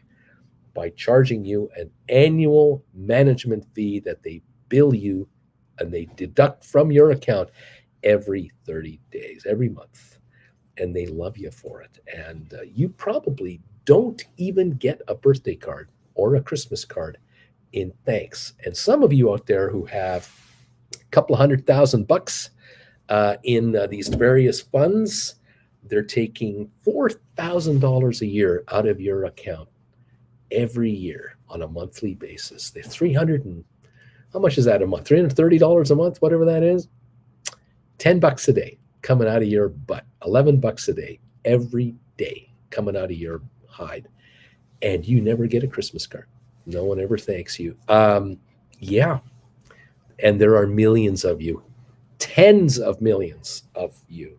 by charging you an annual management fee that they bill you and they deduct from your account every 30 days, every month. And they love you for it. And you probably don't even get a birthday card or a Christmas card in thanks. And some of you out there who have a couple of $100,000 in these various funds, they're taking $4,000 a year out of your account every year on a monthly basis. They're how much is that a month? $330 a month, whatever that is. $10 a day coming out of your butt. $11 a day, every day coming out of your hide. And you never get a Christmas card. No one ever thanks you. Yeah. And there are millions of you, tens of millions of you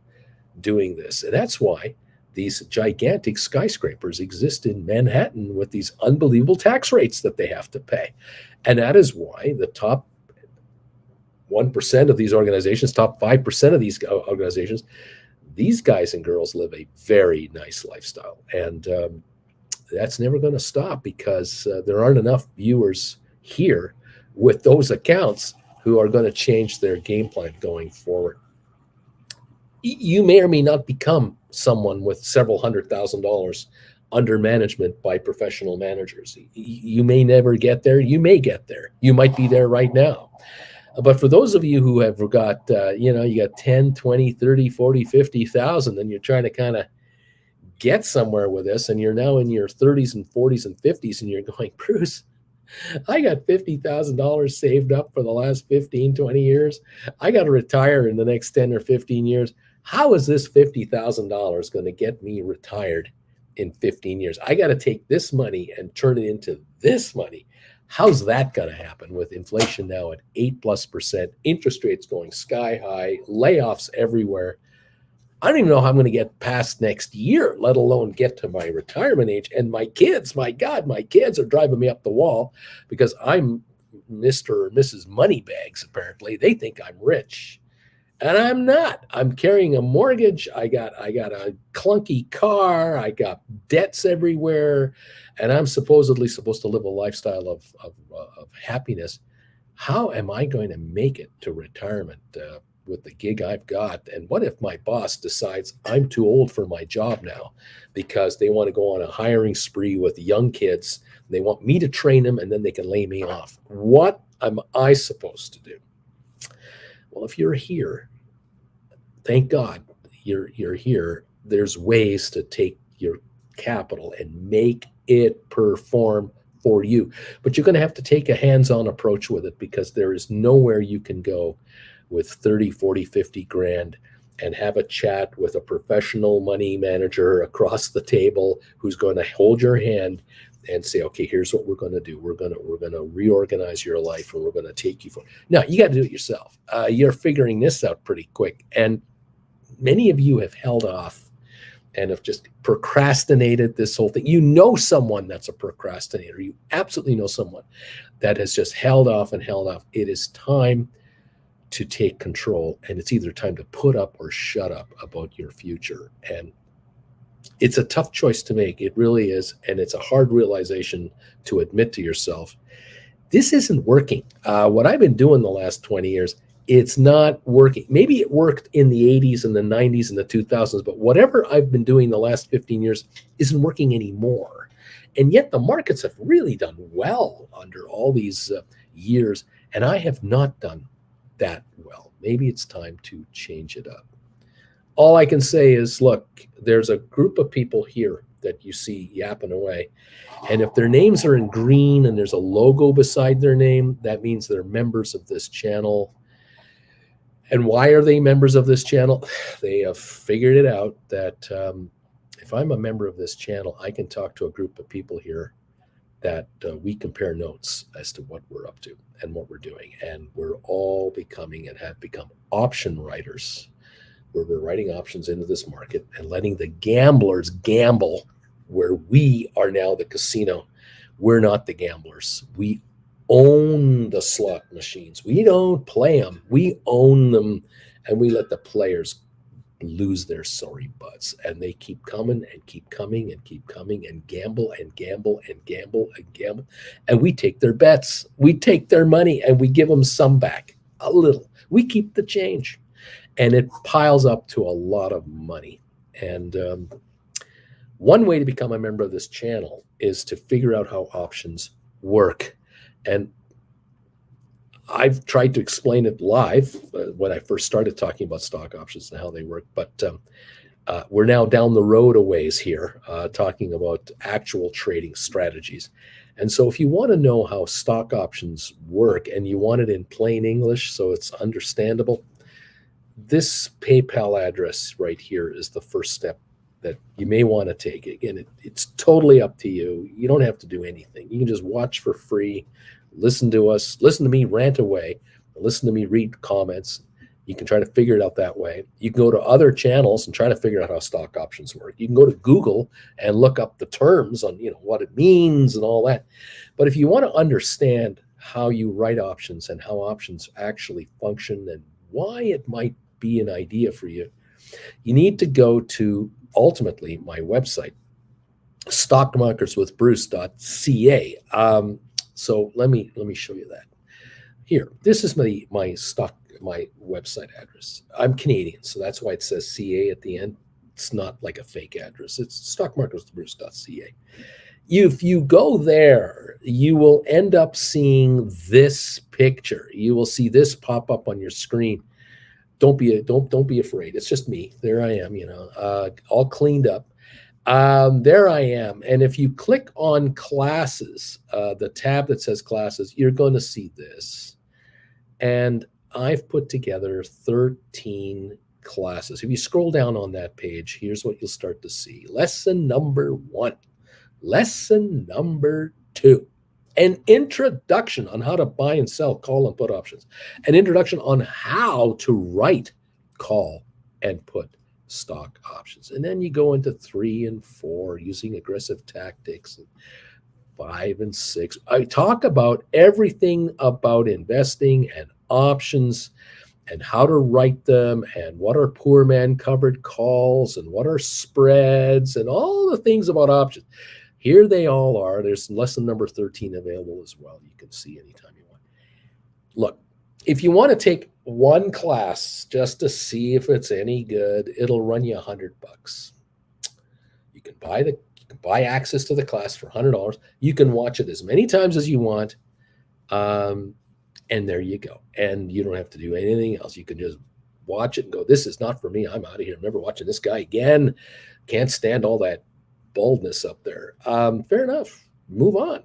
doing this. And that's why these gigantic skyscrapers exist in Manhattan with these unbelievable tax rates that they have to pay. And that is why the top 1% of these organizations, top 5% of these organizations, these guys and girls live a very nice lifestyle. And that's never going to stop because there aren't enough viewers here with those accounts who are going to change their game plan going forward. You may or may not become someone with several $100,000 under management by professional managers. You may never get there. You may get there. You might be there right now. But for those of you who have got, you got 10, 20, 30, 40, 50,000, and you're trying to kind of get somewhere with this, and you're now in your 30s and 40s and 50s, and you're going, Bruce, I got $50,000 saved up for the last 15, 20 years. I got to retire in the next 10 or 15 years. How is this $50,000 going to get me retired in 15 years. I got to take this money and turn it into this money. How's that going to happen with inflation now at 8+%, interest rates going sky high, layoffs everywhere? I don't even know how I'm going to get past next year, let alone get to my retirement age. And my kids, my God, my kids are driving me up the wall because I'm Mr. or Mrs. Moneybags, apparently. They think I'm rich. And I'm not. I'm carrying a mortgage. I got a clunky car. I got debts everywhere, and I'm supposedly supposed to live a lifestyle of happiness. How am I going to make it to retirement with the gig I've got? And what if my boss decides I'm too old for my job now because they want to go on a hiring spree with young kids? They want me to train them, and then they can lay me off. What am I supposed to do? Well, if you're here, thank God you're here. There's ways to take your capital and make it perform for you. But you're going to have to take a hands-on approach with it because there is nowhere you can go with 30, 40, 50 grand and have a chat with a professional money manager across the table who's going to hold your hand and say, okay, here's what we're going to do. We're going to reorganize your life, and we're going to take you for. Now, you got to do it yourself. You're figuring this out pretty quick. And many of you have held off and have just procrastinated this whole thing. You know someone that's a procrastinator. You absolutely know someone that has just held off and held off. It is time to take control, and it's either time to put up or shut up about your future. And it's a tough choice to make. It really is. And it's a hard realization to admit to yourself. This isn't working. What I've been doing the last 20 years, it's not working. Maybe it worked in the 80s and the 90s and the 2000s, but whatever I've been doing the last 15 years isn't working anymore. And yet the markets have really done well under all these years, and I have not done that well. Maybe it's time to change it up. All I can say is, look, there's a group of people here that you see yapping away. And if their names are in green and there's a logo beside their name, that means they're members of this channel. And why are they members of this channel? They have figured it out that if I'm a member of this channel, I can talk to a group of people here that we compare notes as to what we're up to and what we're doing. And we're all becoming and have become option writers, where we're writing options into this market and letting the gamblers gamble, where we are now the casino. We're not the gamblers. We own the slot machines. We don't play them. We own them, and we let the players lose their sorry butts. And they keep coming and keep coming and keep coming and gamble and gamble and gamble and gamble. And we take their bets. We take their money and we give them some back, a little. We keep the change. And it piles up to a lot of money. And one way to become a member of this channel is to figure out how options work. And I've tried to explain it live when I first started talking about stock options and how they work. But we're now down the road a ways here talking about actual trading strategies. And so if you want to know how stock options work and you want it in plain English so it's understandable, this PayPal address right here is the first step that you may want to take. Again, it's totally up to you. You don't have to do anything. You can just watch for free, listen to us, listen to me rant away, listen to me read comments. You can try to figure it out that way. You can go to other channels and try to figure out how stock options work. You can go to Google and look up the terms on what it means and all that. But if you want to understand how you write options and how options actually function and why it might be an idea for you, you need to go to ultimately my website, stockmarketswithbruce.ca. So let me show you that. Here, this is my website address. I'm Canadian, so that's why it says CA at the end. It's not like a fake address. It's stockmarketswithbruce.ca. If you go there, you will end up seeing this picture. You will see this pop up on your screen. Don't be afraid. It's just me. There I am, all cleaned up. There I am. And if you click on classes, the tab that says classes, you're going to see this. And I've put together 13 classes. If you scroll down on that page, here's what you'll start to see. Lesson number 1. Lesson number 2. An introduction on how to buy and sell call and put options. An introduction on how to write call and put stock options. And then you go into 3 and 4 using aggressive tactics, and 5 and 6. I talk about everything about investing and options and how to write them and what are poor man covered calls and what are spreads and all the things about options. Here they all are. There's lesson number 13 available as well. You can see anytime you want. Look, if you want to take one class just to see if it's any good, it'll run you $100. You can buy access to the class for $100. You can watch it as many times as you want. And there you go. And you don't have to do anything else. You can just watch it and go, this is not for me. I'm out of here. I'm never watching this guy again. Can't stand all that boldness up there. Fair enough. Move on.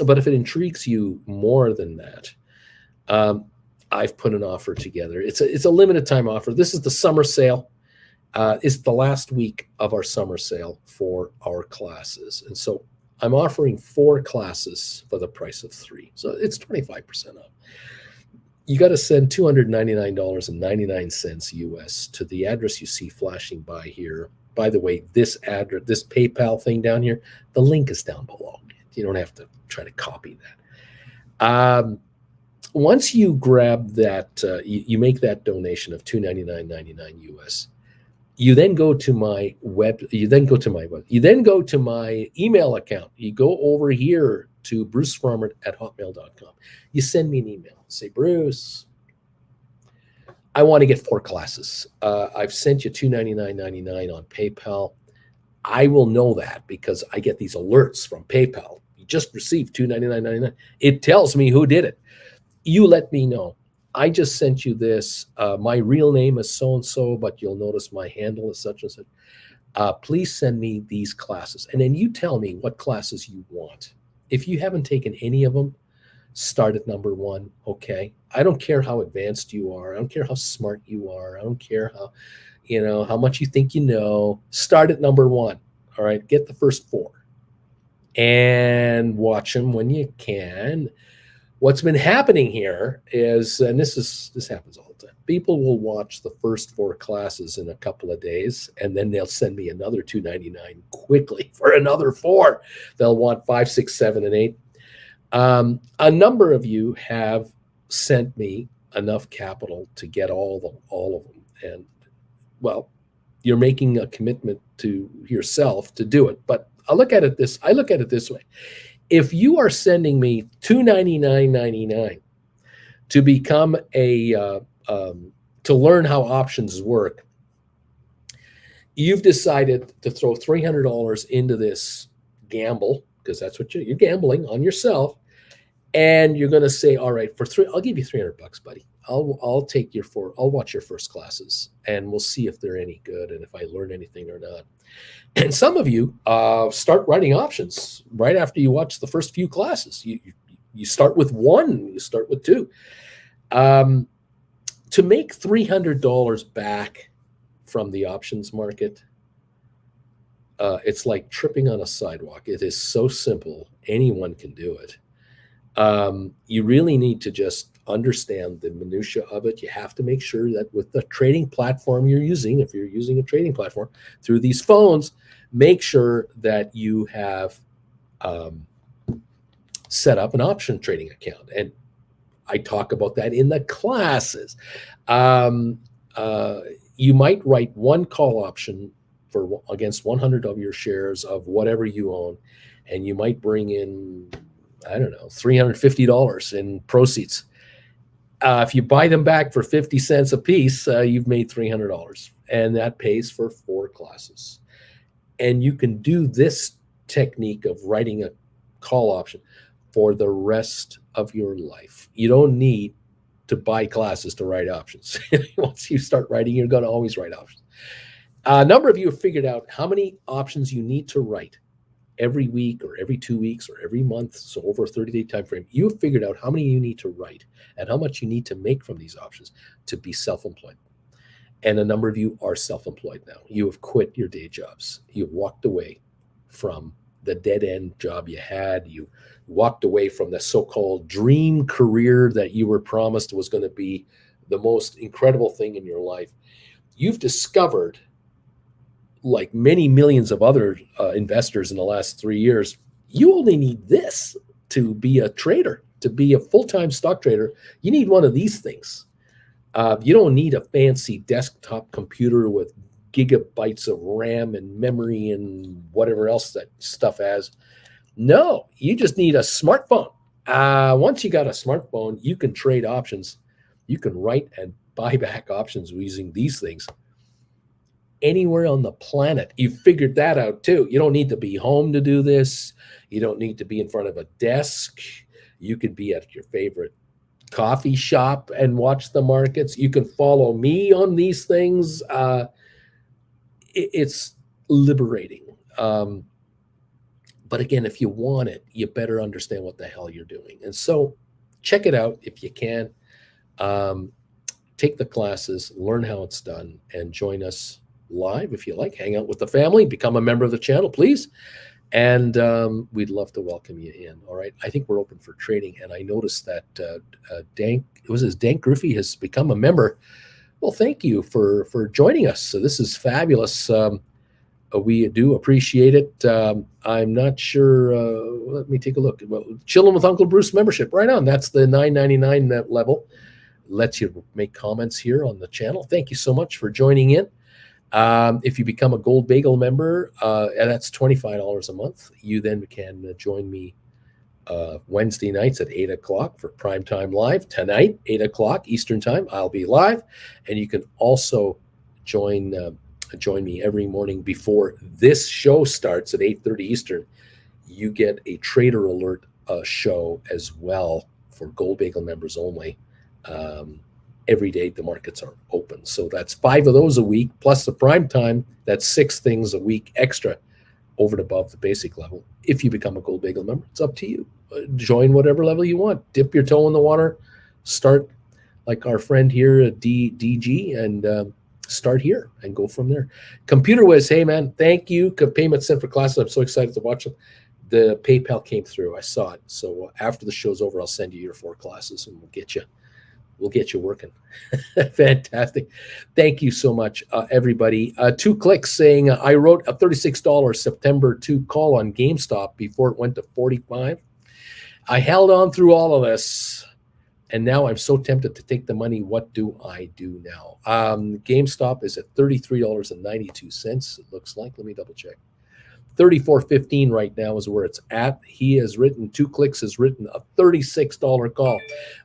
But if it intrigues you more than that, I've put an offer together. It's a limited time offer. This is the summer sale. It's the last week of our summer sale for our classes. And so I'm offering 4 classes for the price of 3. So it's 25% off. You got to send $299.99 US to the address you see flashing by here. By the way, this address, this PayPal thing down here, the link is down below. You don't have to try to copy that. Once you grab that, you make that donation of $299.99 US. You then go to my you then go to my email account. You go over here to brucefarmer@hotmail.com. You send me an email. Say, Bruce, I want to get 4 classes. I've sent you $299.99 on PayPal. I will know that because I get these alerts from PayPal. You just received $299.99. It tells me who did it. You let me know. I just sent you this. My real name is so-and-so, but you'll notice my handle is such and such. Please send me these classes. And then you tell me what classes you want. If you haven't taken any of them, start at number 1, okay? I don't care how advanced you are. I don't care how smart you are. I don't care how much you think you know. Start at number 1, all right? Get the first 4 and watch them when you can. What's been happening here is, and this happens all the time, people will watch the first 4 classes in a couple of days, and then they'll send me another $299 quickly for another 4. They'll want 5, 6, 7, and 8. A number of you have sent me enough capital to get all of them, and well, you're making a commitment to yourself to do it. But I look at it this way. If you are sending me $299.99 to become to learn how options work, you've decided to throw $300 into this gamble, because that's what you're gambling on yourself, and you're going to say, all right, I'll give you $300, buddy. I'll watch your first classes, and we'll see if they're any good and if I learn anything or not. And some of you start writing options right after you watch the first few classes. You start with 1, you start with 2. To make $300 back from the options market, it's like tripping on a sidewalk. It is so simple. Anyone can do it. You really need to just understand the minutia of it. You have to make sure that with the trading platform you're using, if you're using a trading platform through these phones, make sure that you have set up an option trading account. And I talk about that in the classes. You might write 1 call option against 100 of your shares of whatever you own, and you might bring in, I don't know, $350 in proceeds. If you buy them back for 50 cents a piece, you've made $300, and that pays for 4 classes. And you can do this technique of writing a call option for the rest of your life. You don't need to buy classes to write options. Once you start writing, you're going to always write options. A number of you have figured out how many options you need to write every week or every 2 weeks or every month, so over a 30-day time frame. You've figured out how many you need to write and how much you need to make from these options to be self-employed. And a number of you are self-employed now. You have quit your day jobs. You've walked away from the dead-end job you had. You walked away from the so-called dream career that you were promised was going to be the most incredible thing in your life. You've discovered, like many millions of other investors in the last 3 years, you only need this to be a trader, to be a full-time stock trader. You need one of these things. You don't need a fancy desktop computer with gigabytes of RAM and memory and whatever else that stuff has. No, you just need a smartphone. Once you got a smartphone, you can trade options. You can write and buy back options using these things anywhere on the planet. You figured that out too. You don't need to be home to do this. You don't need to be in front of a desk. You could be at your favorite coffee shop and watch the markets. You can follow me on these things. It's liberating. But again, if you want it, you better understand what the hell you're doing. And so check it out if you can. Take the classes, learn how it's done, and join us live if you like. Hang out with the family, become a member of the channel, please. And we'd love to welcome you in. All right. I think we're open for trading. And I noticed that Dank Griffey has become a member. Well, thank you for joining us. So this is fabulous. We do appreciate it. I'm not sure. Let me take a look. Well, Chilling with Uncle Bruce membership. Right on. That's the $9.99 level. Lets you make comments here on the channel. Thank you so much for joining in. If you become a Gold Bagel member, and that's $25 a month, you then can join me Wednesday nights at 8 o'clock for Primetime Live. Tonight, 8 o'clock Eastern Time, I'll be live. And you can also join me every morning before this show starts at 8:30 Eastern. You get a Trader Alert show as well for Gold Bagel members only. Every day the markets are open. So that's 5 of those a week, plus the prime time. That's 6 things a week extra over and above the basic level. If you become a Gold Bagel member, it's up to you. Join whatever level you want. Dip your toe in the water. Start like our friend here at DG and start here and go from there. Computer Wiz, hey man, thank you. Payment sent for classes. I'm so excited to watch them. The PayPal came through. I saw it. So after the show's over, I'll send you your 4 classes and we'll get you working. Fantastic. Thank you so much, everybody. 2 clicks saying I wrote a $36 September 2 call on GameStop before it went to 45. I held on through all of this, and now I'm so tempted to take the money. What do I do now? GameStop is at $33.92. It looks like. Let me double check. $34.15 right now is where it's at. He has written 2 clicks, has written a $36 call.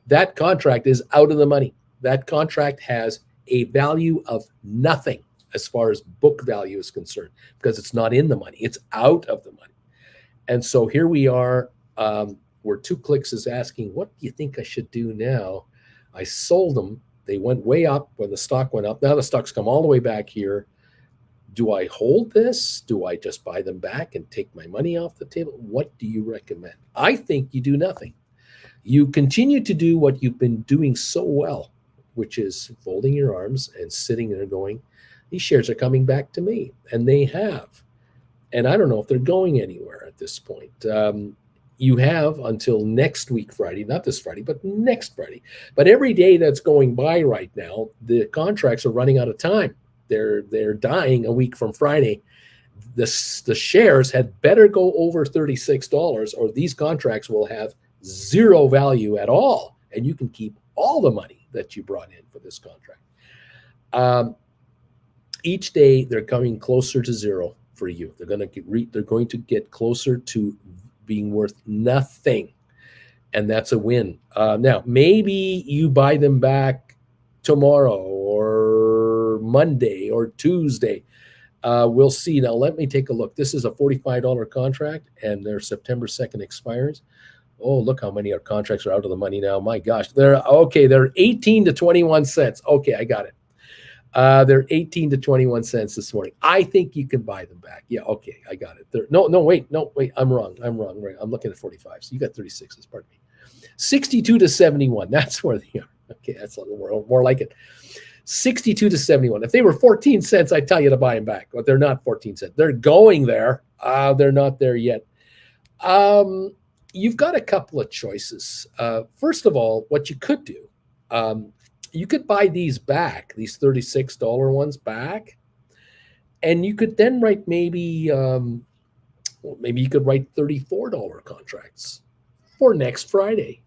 That contract is out of the money. That contract has a value of nothing as far as book value is concerned because it's not in the money. It's out of the money. And so here we are where 2 clicks is asking, what do you think I should do now? I sold them. They went way up when the stock went up. Now the stock's come all the way back here. Do I hold this? Do I just buy them back and take my money off the table? What do you recommend? I think you do nothing. You continue to do what you've been doing so well, which is folding your arms and sitting there going, these shares are coming back to me. And they have. And I don't know if they're going anywhere at this point. You have until next week, Friday, not this Friday, but next Friday. But every day that's going by right now, the contracts are running out of time. They're dying a week from Friday. The shares had better go over $36 or these contracts will have zero value at all. And you can keep all the money that you brought in for this contract. Each day they're coming closer to zero for you. They're going to get closer to being worth nothing. And that's a win. Now, maybe you buy them back tomorrow or Monday or Tuesday. We'll see. Now, let me take a look. This is a $45 contract, and their September 2nd expires. Oh, look how many our contracts are out of the money now. My gosh. They're 18 to 21 cents. Okay, I got it. They're 18 to 21 cents this morning. I think you can buy them back. Yeah, okay, I got it. Wait, I'm wrong. Right. I'm looking at 45. So you got 36s, pardon me. 62 to 71. That's where they are. Okay, that's a little more like it. 62 to 71. If they were 14 cents, I'd tell you to buy them back, but they're not 14 cents. They're going there. They're not there yet. You've got a couple of choices. First of all, what you could do, you could buy these back, these $36 ones back, and you could then write maybe you could write $34 contracts for next Friday.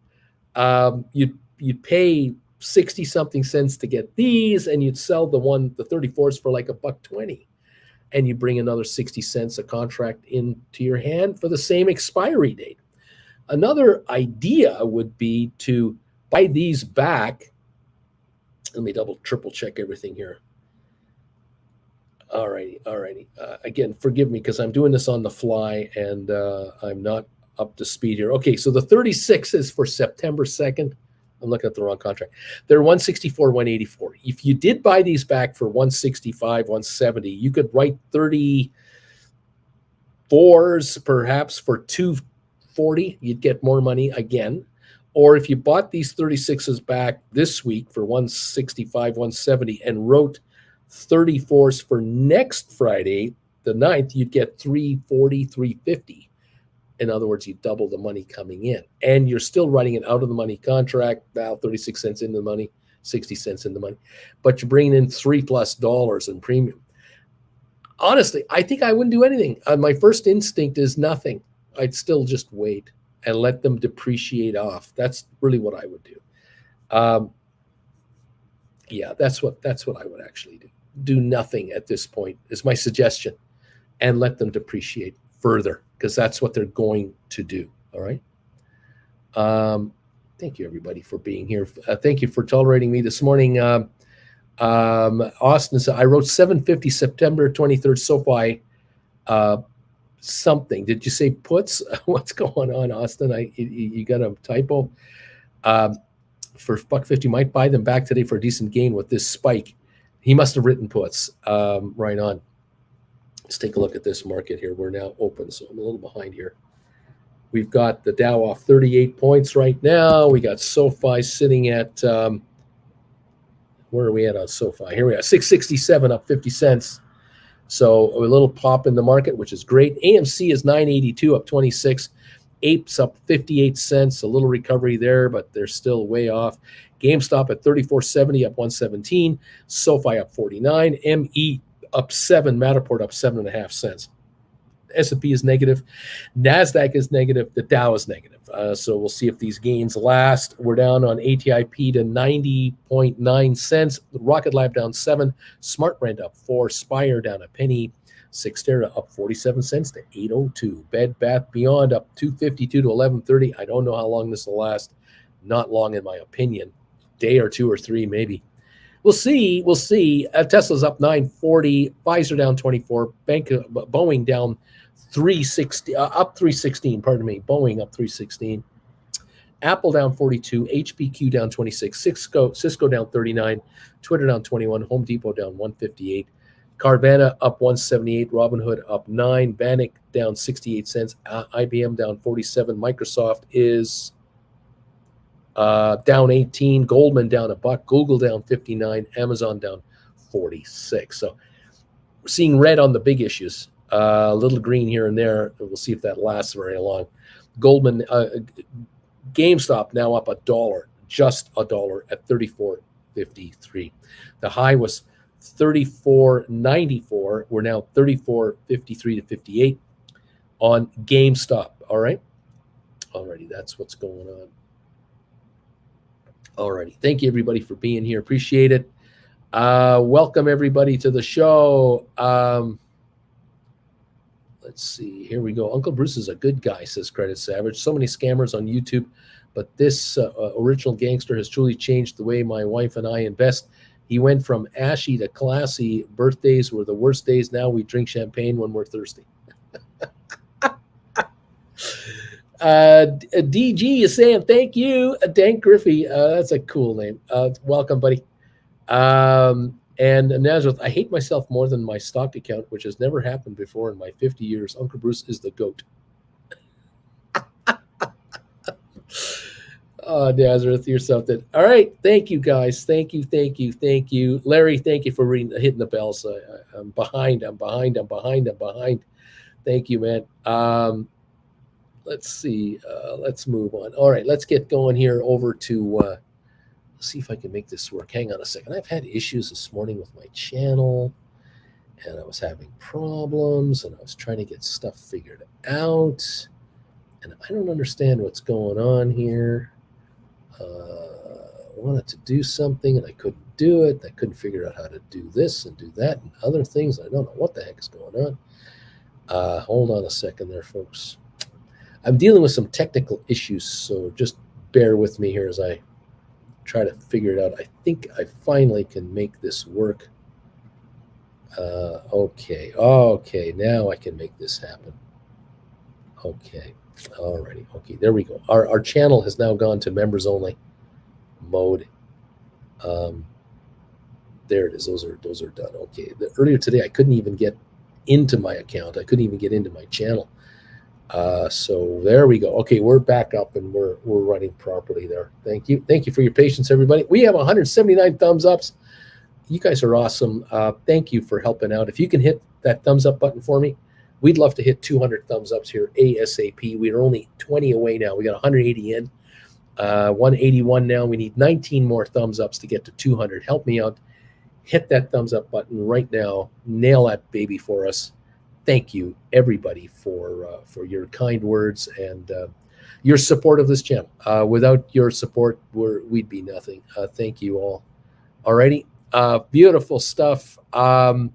You'd pay 60 something cents to get these, and you'd sell the 34s for like $1.20, and you bring another 60 cents a contract into your hand for the same expiry date. Another idea would be to buy these back. Let me triple check everything here. All righty. Again, forgive me because I'm doing this on the fly and I'm not up to speed here. Okay, so the 36 is for September 2nd. I'm looking at the wrong contract. They're 164, 184. If you did buy these back for 165, 170, you could write 34s perhaps for 240. You'd get more money again. Or if you bought these 36s back this week for 165, 170 and wrote 34s for next Friday, the 9th, you'd get 340, 350. In other words, you double the money coming in. And you're still writing an out-of-the-money contract, now 36 cents in the money, 60 cents in the money. But you're bringing in $3+ in premium. Honestly, I think I wouldn't do anything. My first instinct is nothing. I'd still just wait and let them depreciate off. That's really what I would do. Yeah, that's what I would actually do. Do nothing at this point is my suggestion, and let them depreciate further because that's what they're going to do. All right. Thank you everybody for being here. Thank you for tolerating me this morning. Austin said, I wrote 750 September 23rd SoFi something. Did you say puts? What's going on, Austin? You got a typo. For $1.50, might buy them back today for a decent gain with this spike. He must have written puts. Right on. Let's take a look at this market here. We're now open, so I'm a little behind here. We've got the Dow off 38 points right now. We got SoFi sitting at, where are we at on SoFi? Here we are, 667, up 50 cents. So a little pop in the market, which is great. AMC is 982, up 26. Apes up 58 cents, a little recovery there, but they're still way off. GameStop at 34.70, up 117. SoFi up 49. ME up 7. Matterport up 7.5 cents. S&P is negative. NASDAQ is negative. The Dow is negative. So we'll see if these gains last. We're down on ATIP to 90.9 cents. Rocket Lab down 7. SmartRent up 4. Spire down a penny. Cyxtera up 47 cents to 802. Bed Bath Beyond up 252 to 1130. I don't know how long this will last. Not long, in my opinion. Day or two or three, maybe. We'll see. Tesla's up 940. Pfizer down 24. Boeing down 360. Up 316. Pardon me. Boeing up 316. Apple down 42. HPQ down 26. Cisco down 39. Twitter down 21. Home Depot down 158. Carvana up 178, Robinhood up 9, Bannock down 68 cents, IBM down 47, Microsoft is down 18, Goldman down $1, Google down 59, Amazon down 46. So we're seeing red on the big issues, a little green here and there. We'll see if that lasts very long. Goldman, GameStop now up $1, just $1 at 34.53. The high was 34.94. We're now 34.53 to 58 on GameStop. All right. Alrighty, that's what's going on. Alrighty. Thank you everybody for being here. Appreciate it. Welcome everybody to the show. Let's see. Here we go. Uncle Bruce is a good guy, says Credit Savage. So many scammers on YouTube, but this original gangster has truly changed the way my wife and I invest. He went from ashy to classy. Birthdays were the worst days. Now we drink champagne when we're thirsty. DG is saying thank you. Dank Griffey. That's a cool name. Welcome, buddy. And Nazareth, I hate myself more than my stock account, which has never happened before in my 50 years. Uncle Bruce is the GOAT. Oh, Nazareth, you're something. All right. Thank you, guys. Thank you. Thank you. Thank you. Larry, thank you for hitting the bells. I'm behind. I'm behind. I'm behind. I'm behind. Thank you, man. Let's see. Let's move on. All right. Let's get going here over to let's see if I can make this work. Hang on a second. I've had issues this morning with my channel, and I was having problems, and I was trying to get stuff figured out, and I don't understand what's going on here. I wanted to do something, and I couldn't do it. I couldn't figure out how to do this and do that and other things. I don't know what the heck is going on. Hold on a second there, folks. I'm dealing with some technical issues, so just bear with me here as I try to figure it out. I think I finally can make this work. Okay, now I can make this happen. Okay, alrighty, okay, there we go. Our channel has now gone to members only mode. There it is. Those are done. Okay. Earlier today, I couldn't even get into my account. I couldn't even get into my channel. So there we go. Okay, we're back up and we're running properly there. Thank you. Thank you for your patience, everybody. We have 179 thumbs ups. You guys are awesome. Thank you for helping out. If you can hit that thumbs up button for me, we'd love to hit 200 thumbs ups here ASAP. We're only 20 away now. We got 180 in, 181 now. We need 19 more thumbs ups to get to 200. Help me out. Hit that thumbs up button right now. Nail that baby for us. Thank you, everybody, for your kind words and your support of this channel. Without your support, we'd be nothing. Thank you all. Alrighty, beautiful stuff. And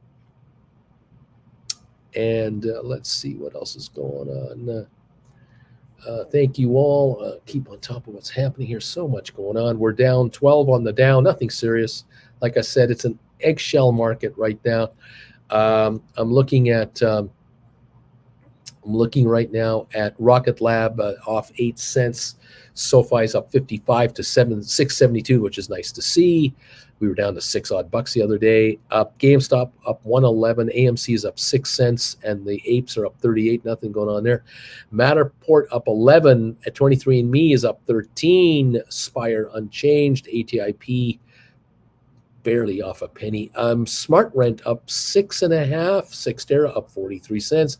let's see what else is going on. Thank you all. Keep on top of what's happening here. So much going on. We're down 12 on the down. Nothing serious. Like I said, it's an eggshell market right now. I'm looking right now at Rocket Lab off 8 cents. SoFi's up 55 to 672, which is nice to see. We were down to $6 the other day. GameStop up 111. AMC is up 6 cents, and the apes are up 38. Nothing going on there. Matterport up 11 at 23andMe is up 13. Spire unchanged. ATIP barely off a penny. SmartRent up 6.5. Cyxtera up 43 cents.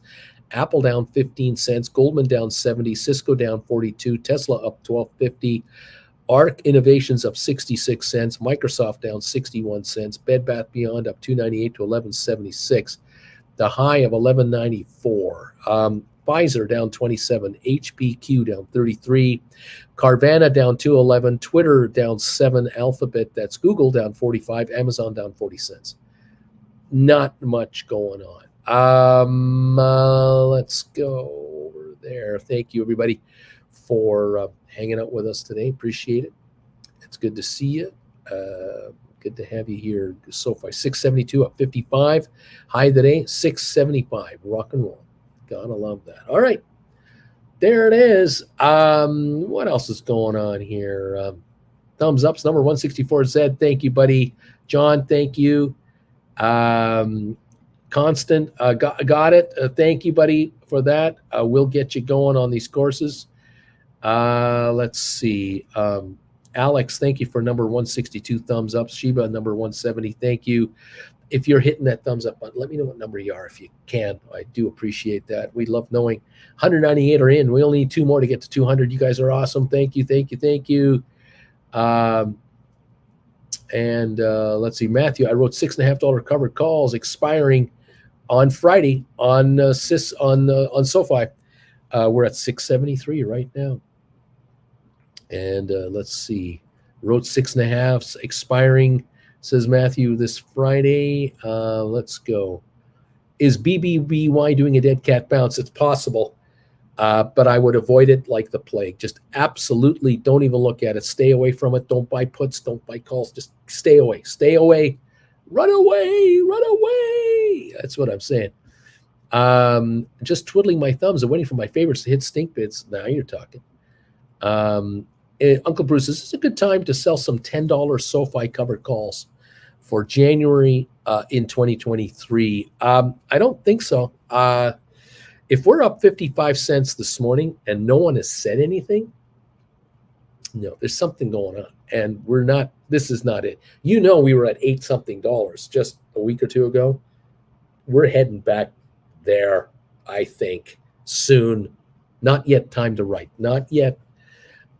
Apple down 15 cents. Goldman down 70. Cisco down 42. Tesla up 12.50. ARC Innovations up 66 cents. Microsoft down 61 cents. Bed Bath Beyond up 298 to 1176. The high of 1194. Pfizer down 27. HPQ down 33. Carvana down 211. Twitter down 7. Alphabet, that's Google, down 45. Amazon down 40 cents. Not much going on. Let's go over there. Thank you, everybody, for hanging out with us today. Appreciate it. It's good to see you. Good to have you here. SoFi 672 up 55. High today 675. Rock and roll. Gotta love that. All right, there it is. What else is going on here? Thumbs ups. Number 164 Zed. Thank you, buddy. John, thank you. Constant, got it. Thank you, buddy, for that. We'll get you going on these courses. Let's see. Alex, thank you for number 162 thumbs up. Sheba, number 170. Thank you. If you're hitting that thumbs up button, let me know what number you are if you can. I do appreciate that. We love knowing. 198 are in. We only need 2 more to get to 200. You guys are awesome. Thank you, thank you, thank you. Let's see, Matthew, I wrote $6.50 covered calls expiring on Friday on SoFi. We're at 673 right now. And let's see, wrote 6.5 expiring, says Matthew, this Friday. Let's go. Is BBBY doing a dead cat bounce? It's possible, but I would avoid it like the plague. Just absolutely don't even look at it. Stay away from it. Don't buy puts. Don't buy calls. Just stay away. Stay away. Run away. Run away. That's what I'm saying. Just twiddling my thumbs and waiting for my favorites to hit stink bids. Now you're talking. Uncle Bruce, this is a good time to sell some $10 SoFi covered calls for January in 2023. I don't think so. If we're up 55 cents this morning and no one has said anything, No, there's something going on, and we're not. This is not it. You know, we were at $8 something just a week or two ago. We're heading back there, I think, soon. Not yet time to write. Not yet.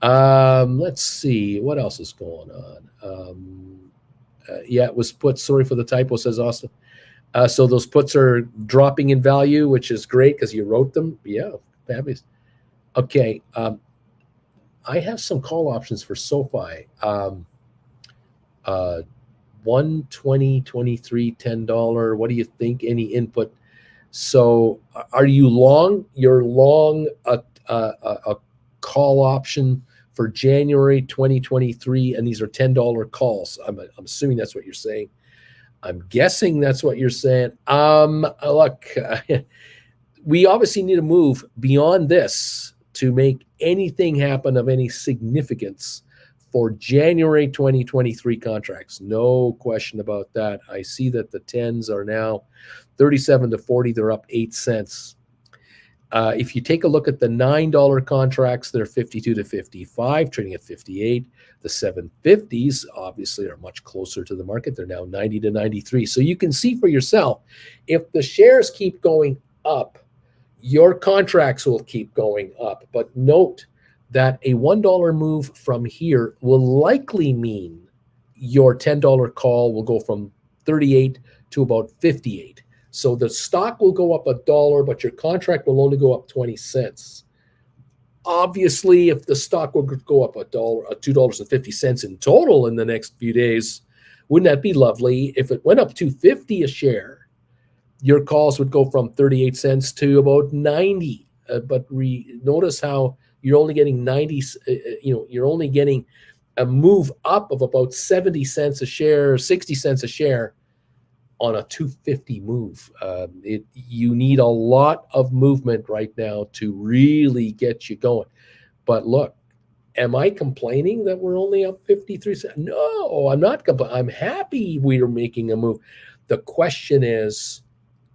Let's see what else is going on. Yeah, it was put. Sorry for the typo, says Austin. So those puts are dropping in value, which is great because you wrote them. Yeah, fabulous. Okay. I have some call options for SoFi. 120, 23, $10. What do you think? Any input? So are you long? You're long a call option for January 2023, and these are $10 calls. I'm assuming that's what you're saying. I'm guessing that's what you're saying. Look, we obviously need to move beyond this to make anything happen of any significance for January 2023 contracts. No question about that. I see that the 10s are now 37 to 40. They're up 8 cents. If you take a look at the $9 contracts, they're 52 to 55, trading at 58. The 750s obviously are much closer to the market. They're now 90 to 93. So you can see for yourself, if the shares keep going up, your contracts will keep going up. But note that a $1 move from here will likely mean your $10 call will go from 38 to about 58. So the stock will go up $1, but your contract will only go up 20 cents. Obviously, if the stock will go up $2.50 in total in the next few days, wouldn't that be lovely? If it went up $2.50 a share, your calls would go from 38 cents to about 90. But notice how you're only getting 90. You're only getting a move up of about 70 cents a share, 60 cents a share on a 250 move. You need a lot of movement right now to really get you going. But look, am I complaining that we're only up 53 cents? No, I'm not complaining. I'm happy we are making a move. The question is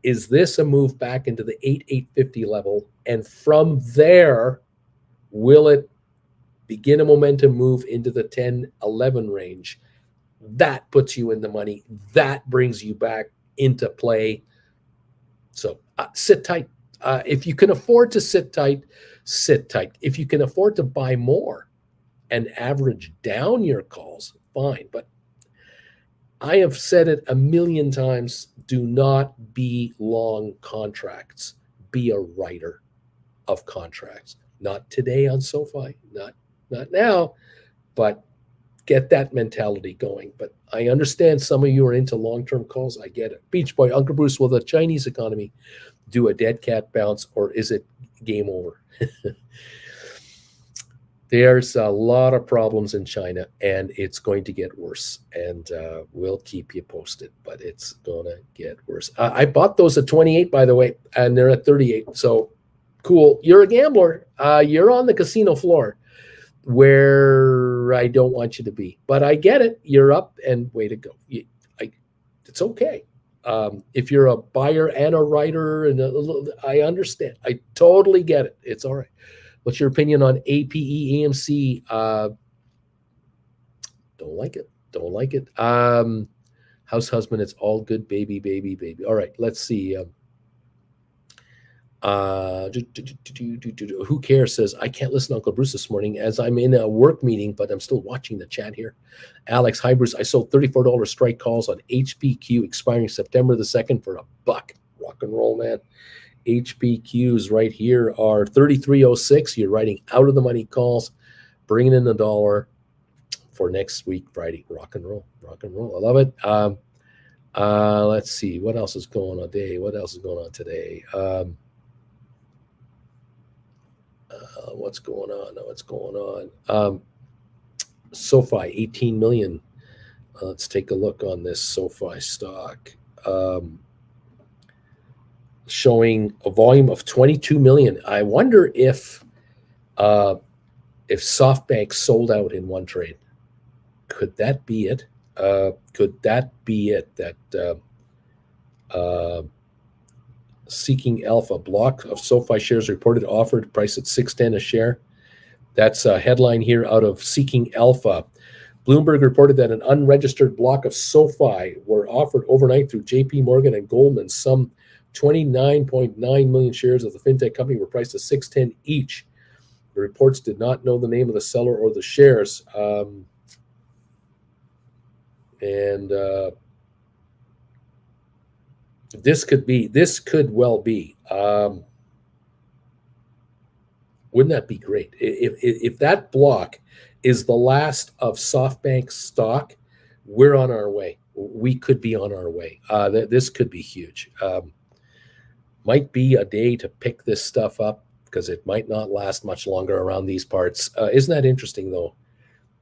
this a move back into the 8,850 level? And from there, will it begin a momentum move into the 10-11 range? That puts you in the money. That brings you back into play. So sit tight. If you can afford to sit tight, sit tight. If you can afford to buy more and average down your calls, fine. But I have said it a million times, do not be long contracts. Be a writer of contracts. Not today on SoFi, not now, but get that mentality going. But I understand some of you are into long-term calls. I get it. Beach Boy, Uncle Bruce, will the Chinese economy do a dead cat bounce, or is it game over? There's a lot of problems in China, and it's going to get worse. And we'll keep you posted, but it's going to get worse. I bought those at 28, by the way, and they're at 38. So cool. You're a gambler. You're on the casino floor where I don't want you to be. But I get it. You're up, and way to go. It's okay. If you're a buyer and a writer, and I understand. I totally get it. It's all right. What's your opinion on APE, AMC? Don't like it. Don't like it. House husband, it's all good, baby, baby, baby. All right, let's see. Who cares says, I can't listen to Uncle Bruce this morning as I'm in a work meeting, but I'm still watching the chat here. Alex, hi Bruce, I sold $34 strike calls on HPQ expiring September the 2nd for $1. Rock and roll, man. HPQs right here are 33.06. You're writing out of the money calls, bringing in $1 for next week, Friday. Rock and roll, rock and roll. I love it. Let's see. What else is going on today? What else is going on today? What's going on? What's going on? SoFi, 18 million. Let's take a look on this SoFi stock. Showing a volume of 22 million. I wonder if SoftBank sold out in one trade. Could that be it? Could that be it? That Seeking Alpha block of SoFi shares reported offered price at $6.10 a share. That's a headline here out of Seeking Alpha. Bloomberg reported that an unregistered block of SoFi were offered overnight through JP Morgan and Goldman. Some 29.9 million shares of the fintech company were priced at $6.10 each. The reports did not know the name of the seller or the shares. This could well be. Wouldn't that be great? If that block is the last of SoftBank stock, we're on our way. We could be on our way. This could be huge. Might be a day to pick this stuff up because it might not last much longer around these parts. Isn't that interesting, though?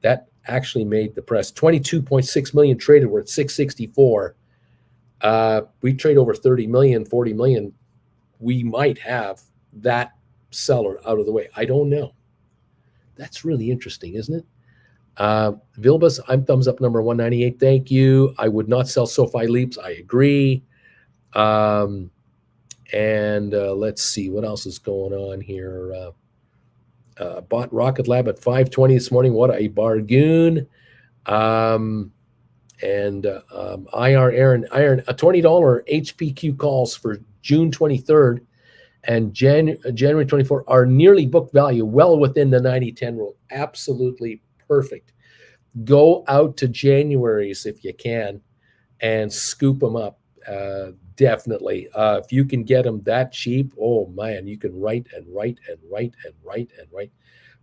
That actually made the press. 22.6 million traded. We're at 664. We trade over 30 million, 40 million. We might have that seller out of the way. I don't know. That's really interesting, isn't it? Vilbus, I'm thumbs up number 198. Thank you. I would not sell SoFi Leaps. I agree. Let's see what else is going on here. Bought Rocket Lab at 520 this morning. What a bargain. IR Aaron, a $20 HPQ calls for June 23rd and January 24 are nearly book value, well within the 90-10 rule. Absolutely perfect. Go out to January's if you can and scoop them up. Definitely. If you can get them that cheap, oh man, you can write.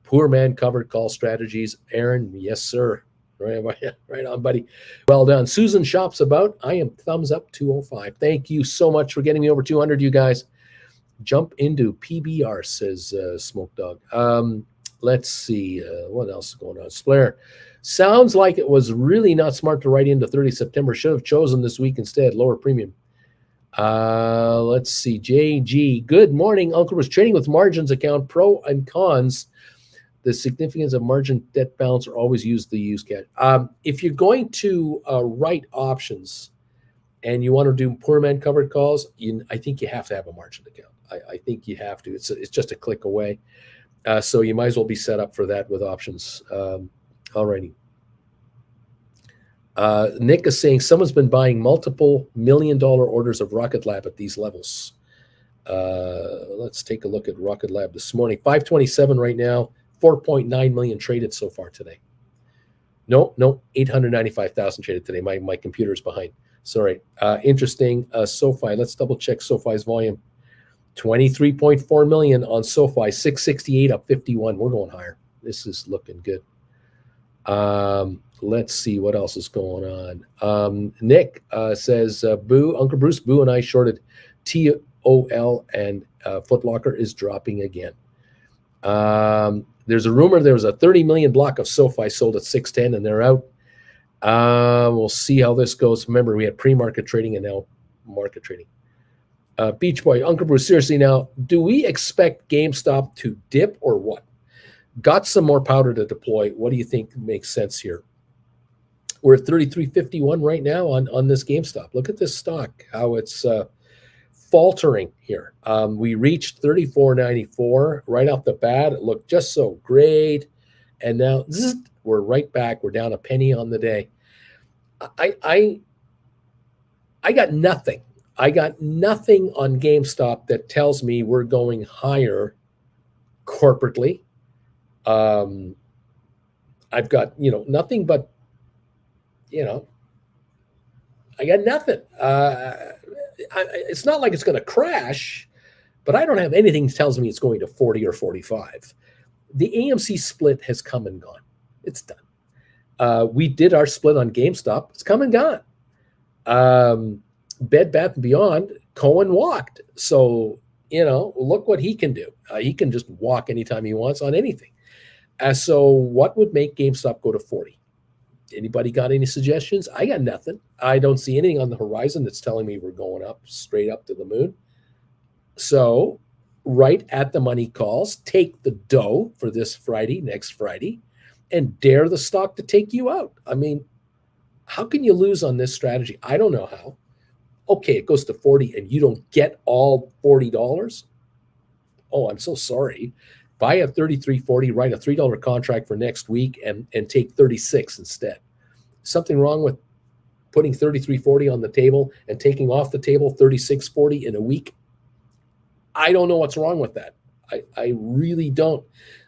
Poor man covered call strategies. Aaron, yes, sir. Right on, buddy. Well done. Susan Shops About. I am thumbs up 205. Thank you so much for getting me over 200, you guys. Jump into PBR, says Smoke Dog. Let's see. What else is going on? Splair. Sounds like it was really not smart to write into 30 September. Should have chosen this week instead. Lower premium. Let's see. JG. Good morning. Uncle was trading with margins account. Pro and cons. The significance of margin debt balance are always used to use cash. If you're going to write options and you want to do poor man covered calls, I think you have to have a margin account. I think you have to. It's just a click away. So you might as well be set up for that with options. All righty. Nick is saying someone's been buying multiple $1 million orders of Rocket Lab at these levels. Let's take a look at Rocket Lab this morning. 527 right now. 4.9 million traded so far today. No, 895,000 traded today. My computer's behind. Sorry. Interesting. SoFi. Let's double check SoFi's volume. 23.4 million on SoFi. 668 up 51. We're going higher. This is looking good. Let's see what else is going on. Nick says, Boo, Uncle Bruce, Boo and I shorted TOL and Foot Locker is dropping again. There's a rumor there was a 30 million block of SoFi sold at 610 and they're out. We'll see how this goes. Remember, we had pre-market trading and now market trading. Beach Boy, Uncle Bruce, seriously now, do we expect GameStop to dip or what? Got some more powder to deploy. What do you think makes sense here? We're at 33.51 right now on this GameStop. Look at this stock, how it's faltering here. We reached 34.94 right off the bat. It looked just so great. And now we're right back. We're down a penny on the day. I got nothing. I got nothing on GameStop that tells me we're going higher corporately. I've got, nothing but, I got nothing. It's not like it's going to crash, but I don't have anything that tells me it's going to 40 or 45. The AMC split has come and gone. It's done. We did our split on GameStop. It's come and gone. Bed Bath & Beyond, Cohen walked. So, look what he can do. He can just walk anytime he wants on anything. So what would make GameStop go to 40? Anybody got any suggestions? I got nothing. I don't see anything on the horizon that's telling me we're going up, straight up to the moon. So right at the money calls, take the dough for this Friday, next Friday, and dare the stock to take you out. I mean, how can you lose on this strategy? I don't know how. Okay, it goes to 40 and you don't get all $40. Oh, I'm so sorry. buy a 33.40, write a $3 contract for next week, and take 36 instead. Something wrong with putting 33.40 on the table and taking off the table 36.40 in a week? I don't know what's wrong with that. I really don't.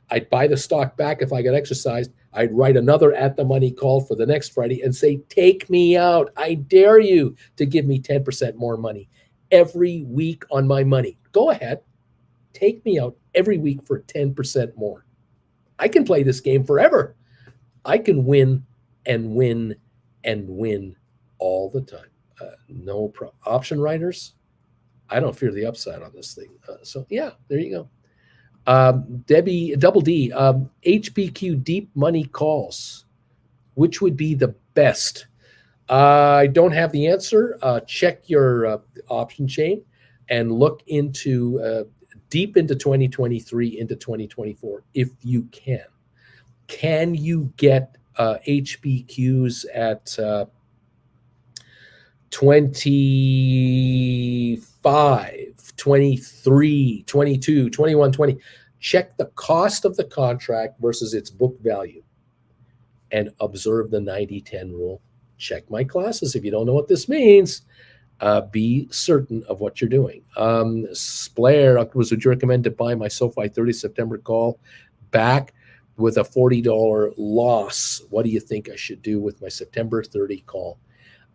I'd buy the stock back if I got exercised. I'd write another at the money call for the next Friday and say, take me out. I dare you to give me 10% more money every week on my money. Go ahead. Take me out every week for 10% more. I can play this game forever. I can win and win and win all the time. No problem. Option writers, I don't fear the upside on this thing. So yeah, there you go. Debbie, Double D, HPQ deep money calls. Which would be the best? I don't have the answer. Check your option chain and look into deep into 2023, into 2024, if you can. Can you get HPQs at 25, 23, 22, 21, 20? Check the cost of the contract versus its book value and observe the 90-10 rule. Check my classes. If you don't know what this means, be certain of what you're doing. Splair, would you recommend to buy my SoFi 30 September call back with a $40 loss? What do you think I should do with my September 30 call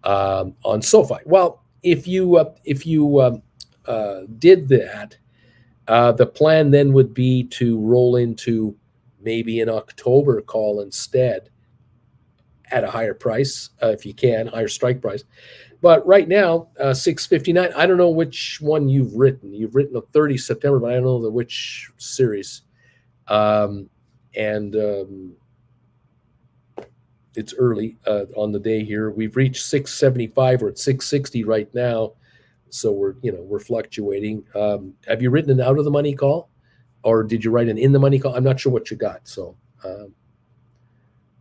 on SoFi? Well, if you did that, the plan then would be to roll into maybe an October call instead at a higher price, if you can, higher strike price. But right now, 659. I don't know which one you've written. You've written a 30 September, but I don't know which series. It's early on the day here. We've reached 675. We're at 660 right now, so we're fluctuating. Have you written an out of the money call, or did you write an in the money call? I'm not sure what you got. So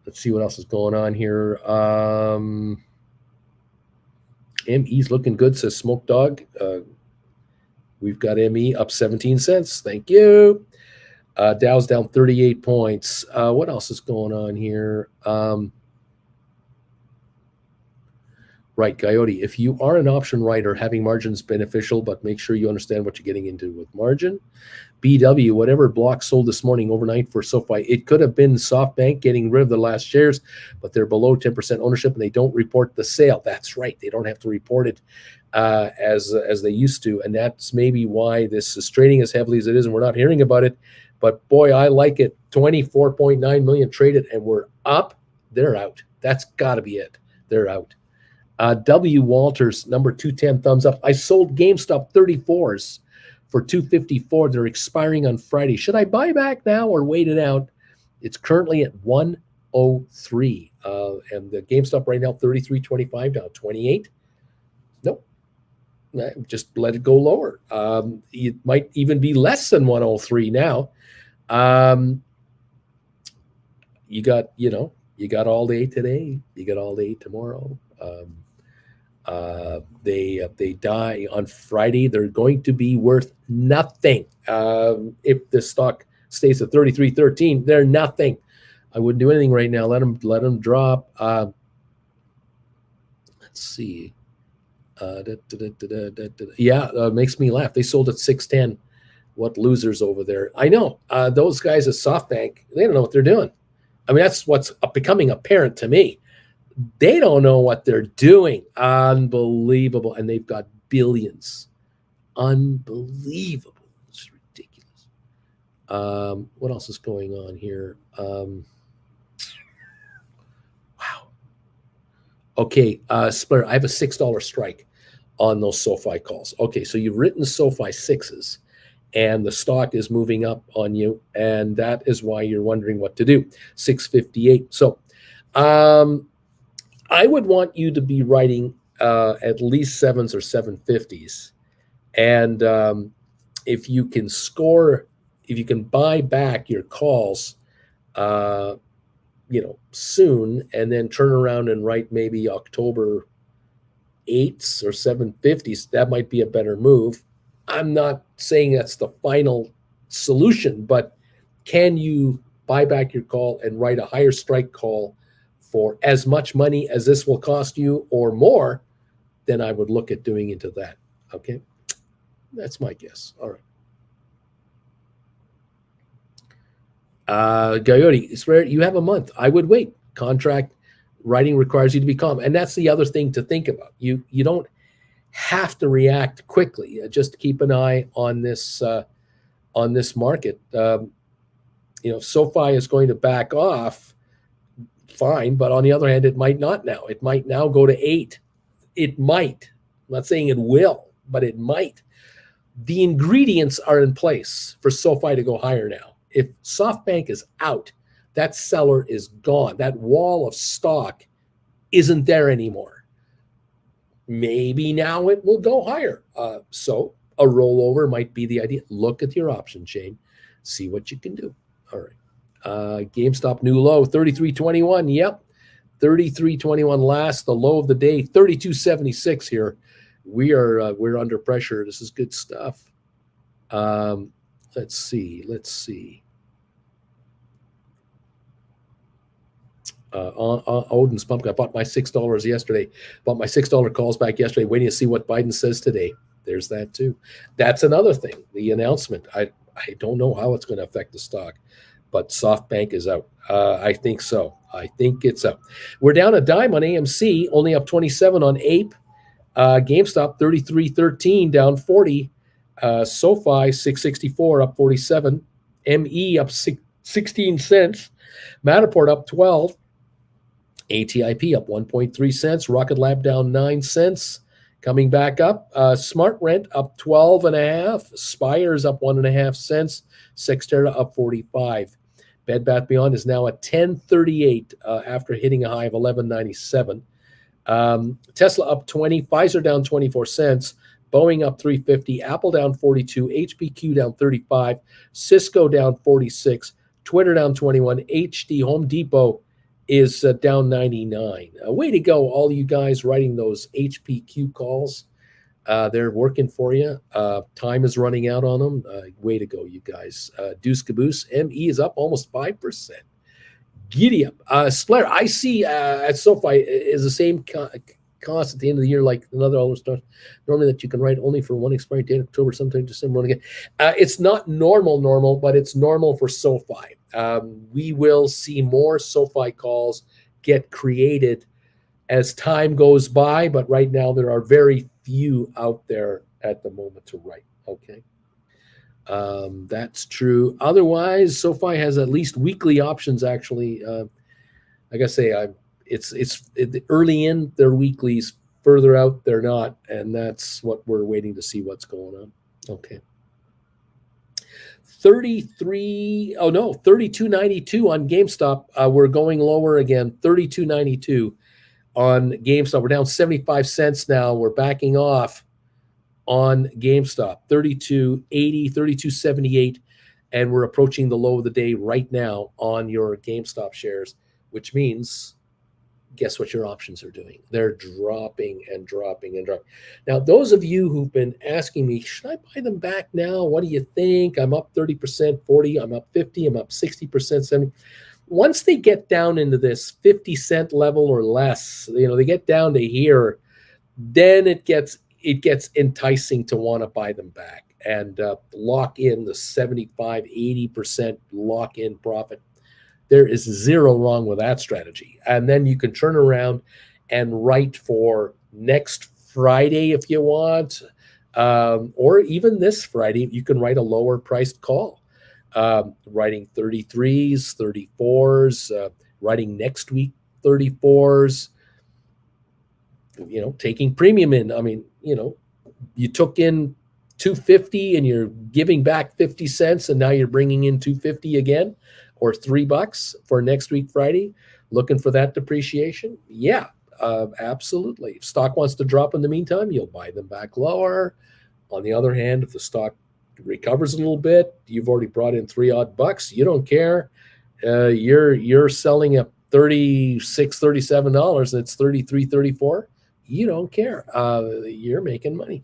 let's see what else is going on here. ME's looking good, says Smoke Dog. We've got ME up 17 cents. Thank you. Dow's down 38 points. What else is going on here? Right, Coyote. If you are an option writer, having margins beneficial, but make sure you understand what you're getting into with margin. BW, whatever block sold this morning overnight for SoFi, it could have been SoftBank getting rid of the last shares, but they're below 10% ownership and they don't report the sale. That's right. They don't have to report it as they used to. And that's maybe why this is trading as heavily as it is and we're not hearing about it. But boy, I like it. 24.9 million traded and we're up. They're out. That's got to be it. They're out. W. Walters, number 210, thumbs up. I sold GameStop 34s for 254. They're expiring on Friday. Should I buy back now or wait it out? It's currently at 103. And the GameStop right now, 33.25 down 28. Nope. Just let it go lower. It might even be less than 103 now. You got all day today. You got all day tomorrow. They die on Friday. They're going to be worth nothing. If the stock stays at 33.13, they're nothing. I wouldn't do anything right now. Let them drop. Let's see. Makes me laugh. They sold at 610. What losers over there? I know. Those guys at SoftBank, they don't know what they're doing. I mean, that's what's becoming apparent to me. They don't know what they're doing. Unbelievable. And they've got billions. Unbelievable. It's ridiculous. What else is going on here? Wow. Okay, Splair, I have a $6 strike on those SoFi calls. Okay, so you've written SoFi sixes and the stock is moving up on you, and that is why you're wondering what to do. 658. So I would want you to be writing at least 7s or 750s. And if you can buy back your calls, soon, and then turn around and write maybe October 8s or 750s, that might be a better move. I'm not saying that's the final solution, but can you buy back your call and write a higher strike call for as much money as this will cost you or more, then I would look at doing into that. Okay. That's my guess. All right. Coyote, swear you have a month. I would wait. Contract writing requires you to be calm. And that's the other thing to think about. You don't have to react quickly. Just keep an eye on this market. SoFi is going to back off, fine, but on the other hand, it might not now. It might now go to 8. It might. I'm not saying it will, but it might. The ingredients are in place for SoFi to go higher now. If SoftBank is out, that seller is gone. That wall of stock isn't there anymore. Maybe now it will go higher. So a rollover might be the idea. Look at your option chain. See what you can do. All right. GameStop new low, 33.21. Yep. 33.21 last. The low of the day, 32.76 here. We're under pressure. This is good stuff. Let's see. Odin's Pumpkin. I bought my $6 yesterday. Bought my $6 calls back yesterday, waiting to see what Biden says today. There's that too. That's another thing. The announcement. I don't know how it's going to affect the stock, but SoftBank is out. I think so. I think it's up. We're down a dime on AMC, only up 27 on APE. GameStop 33.13, down 40. SoFi 664, up 47. ME up 16 cents. Matterport up 12. ATIP up 1.3 cents. Rocket Lab down 9 cents. Coming back up. Smart Rent up 12.5. Spire's up 1.5 cents. Sexterra up 45. Bed Bath Beyond is now at 10.38 after hitting a high of 11.97. Tesla up 20. Pfizer down 24 cents. Boeing up 350. Apple down 42. HPQ down 35. Cisco down 46. Twitter down 21. HD Home Depot is down 99. Way to go, all you guys writing those HPQ calls. They're working for you. Time is running out on them. Way to go, you guys. Deuce Caboose. ME is up almost 5%. Giddy up. Splair, I see at SoFi is the same cost at the end of the year like another other stuff. Normally that you can write only for one expiry date, October, sometime December. Again. It's not normal, but it's normal for SoFi. We will see more SoFi calls get created as time goes by, but right now there are very few out there at the moment to write. Okay. That's true. Otherwise, SoFi has at least weekly options. Actually, like I say, it's early in their weeklies. Further out, they're not, and that's what we're waiting to see what's going on. Okay. 32.92 on GameStop. We're going lower again. 32.92 on GameStop. We're down 75 cents now. We're backing off on GameStop. 32.80, 32.78, and we're approaching the low of the day right now on your GameStop shares, which means guess what your options are doing? They're dropping and dropping and dropping. Now, those of you who've been asking me, should I buy them back now? What do you think? I'm up 30%, 40, I'm up 50, I'm up 60%, 70. Once they get down into this 50-cent level or less, they get down to here, then it gets enticing to want to buy them back and lock in the 75, 80% lock-in profit. There is zero wrong with that strategy. And then you can turn around and write for next Friday if you want, or even this Friday, you can write a lower priced call, writing 33s, 34s, writing next week 34s, taking premium in. I mean, you took in 250 and you're giving back 50 cents and now you're bringing in 250 again. Or $3 for next week, Friday, looking for that depreciation? Yeah, absolutely. If stock wants to drop in the meantime, you'll buy them back lower. On the other hand, if the stock recovers a little bit, you've already brought in $3 you don't care. You're selling at $36, $37, and it's $33, $34. You don't care. You're making money.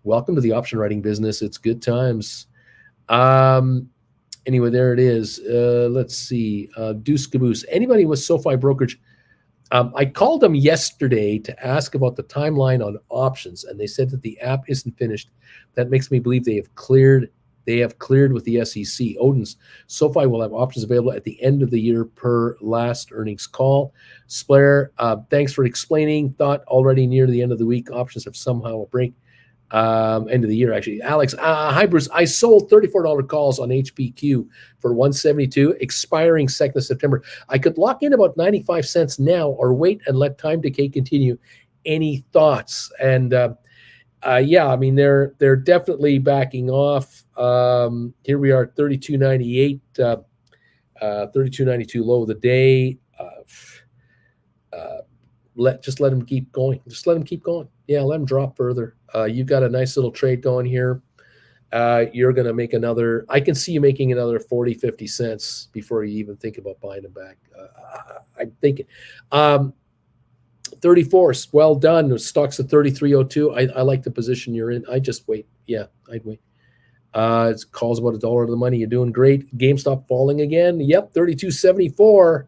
Welcome to the option writing business. It's good times. Anyway, there it is. Let's see. Deuce Caboose. Anybody with SoFi brokerage? I called them yesterday to ask about the timeline on options, and they said that the app isn't finished. That makes me believe they have cleared with the SEC. Odin's SoFi will have options available at the end of the year per last earnings call. Splair, thanks for explaining. Thought already near the end of the week, options have somehow a break. End of the year, actually. Alex, hi, Bruce. I sold $34 calls on HPQ for $172, expiring 2nd of September. I could lock in about 95 cents now or wait and let time decay continue. Any thoughts? And yeah, I mean, they're definitely backing off. Here we are, 32.98, 32.92 low of the day. Just let them keep going. Just let them keep going. Yeah, let them drop further. You've got a nice little trade going here. You're going to make another, I can see you making another 40, 50 cents before you even think about buying them back. I'm thinking. 34, well done. The stock's at 33.02. I like the position you're in. I just wait. Yeah, I'd wait. It calls about $1 of the money. You're doing great. GameStop falling again. Yep, 32.74.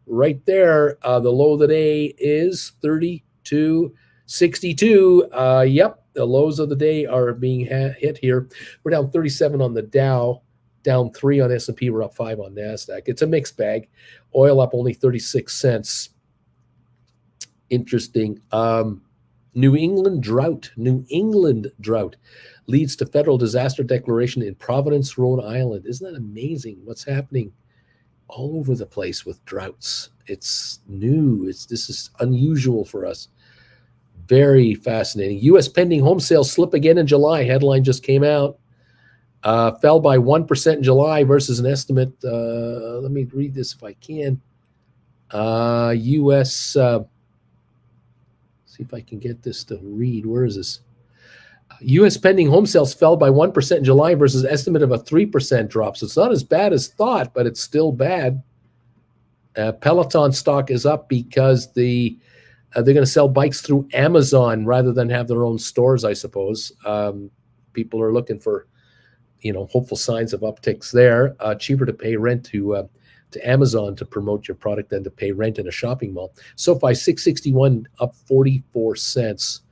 Right there. The low of the day is 32.62. Yep, the lows of the day are being hit here. We're down 37 on the Dow, down 3 on S&P. We're up 5 on NASDAQ. It's a mixed bag. Oil up only 36 cents. Interesting. New England drought leads to federal disaster declaration in Providence, Rhode Island. Isn't that amazing what's happening all over the place with droughts? It's new. This is unusual for us. Very fascinating. U.S. pending home sales slip again in July. Headline just came out. Fell by 1% in July versus an estimate. Let me read this if I can. U.S. See if I can get this to read. Where is this? U.S. pending home sales fell by 1% in July versus estimate of a 3% drop. So it's not as bad as thought, but it's still bad. Peloton stock is up because they're going to sell bikes through Amazon rather than have their own stores, I suppose. People are looking for, hopeful signs of upticks there. Cheaper to pay rent to Amazon to promote your product than to pay rent in a shopping mall. SoFi 661 up 44 cents.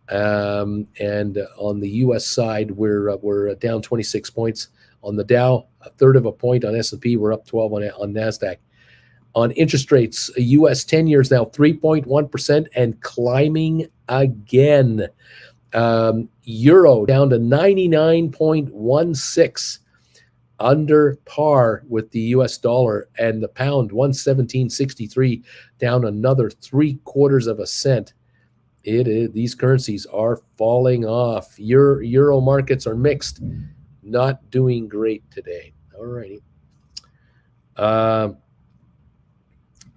And on the U.S. side, we're down 26 points on the Dow, a third of a point on S&P. We're up 12 on NASDAQ. On interest rates, U.S. 10 years now 3.1% and climbing again. Euro down to 99.16, under par with the U.S. dollar, and the pound 117.63, down another 0.75 cents. These currencies are falling off. Euro markets are mixed, not doing great today. All righty.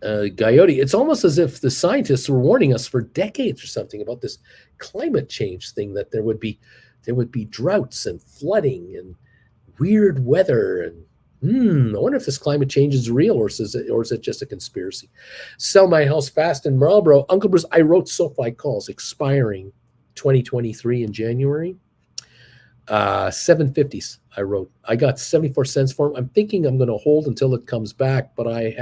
Coyote, it's almost as if the scientists were warning us for decades or something about this climate change thing, that there would be droughts and flooding and weird weather. And I wonder if this climate change is real, or is it just a conspiracy? Sell my house fast in Marlboro. Uncle Bruce, I wrote SoFi calls expiring 2023 in January. 750s I wrote. I got 74 cents for them. I'm thinking I'm going to hold until it comes back, but I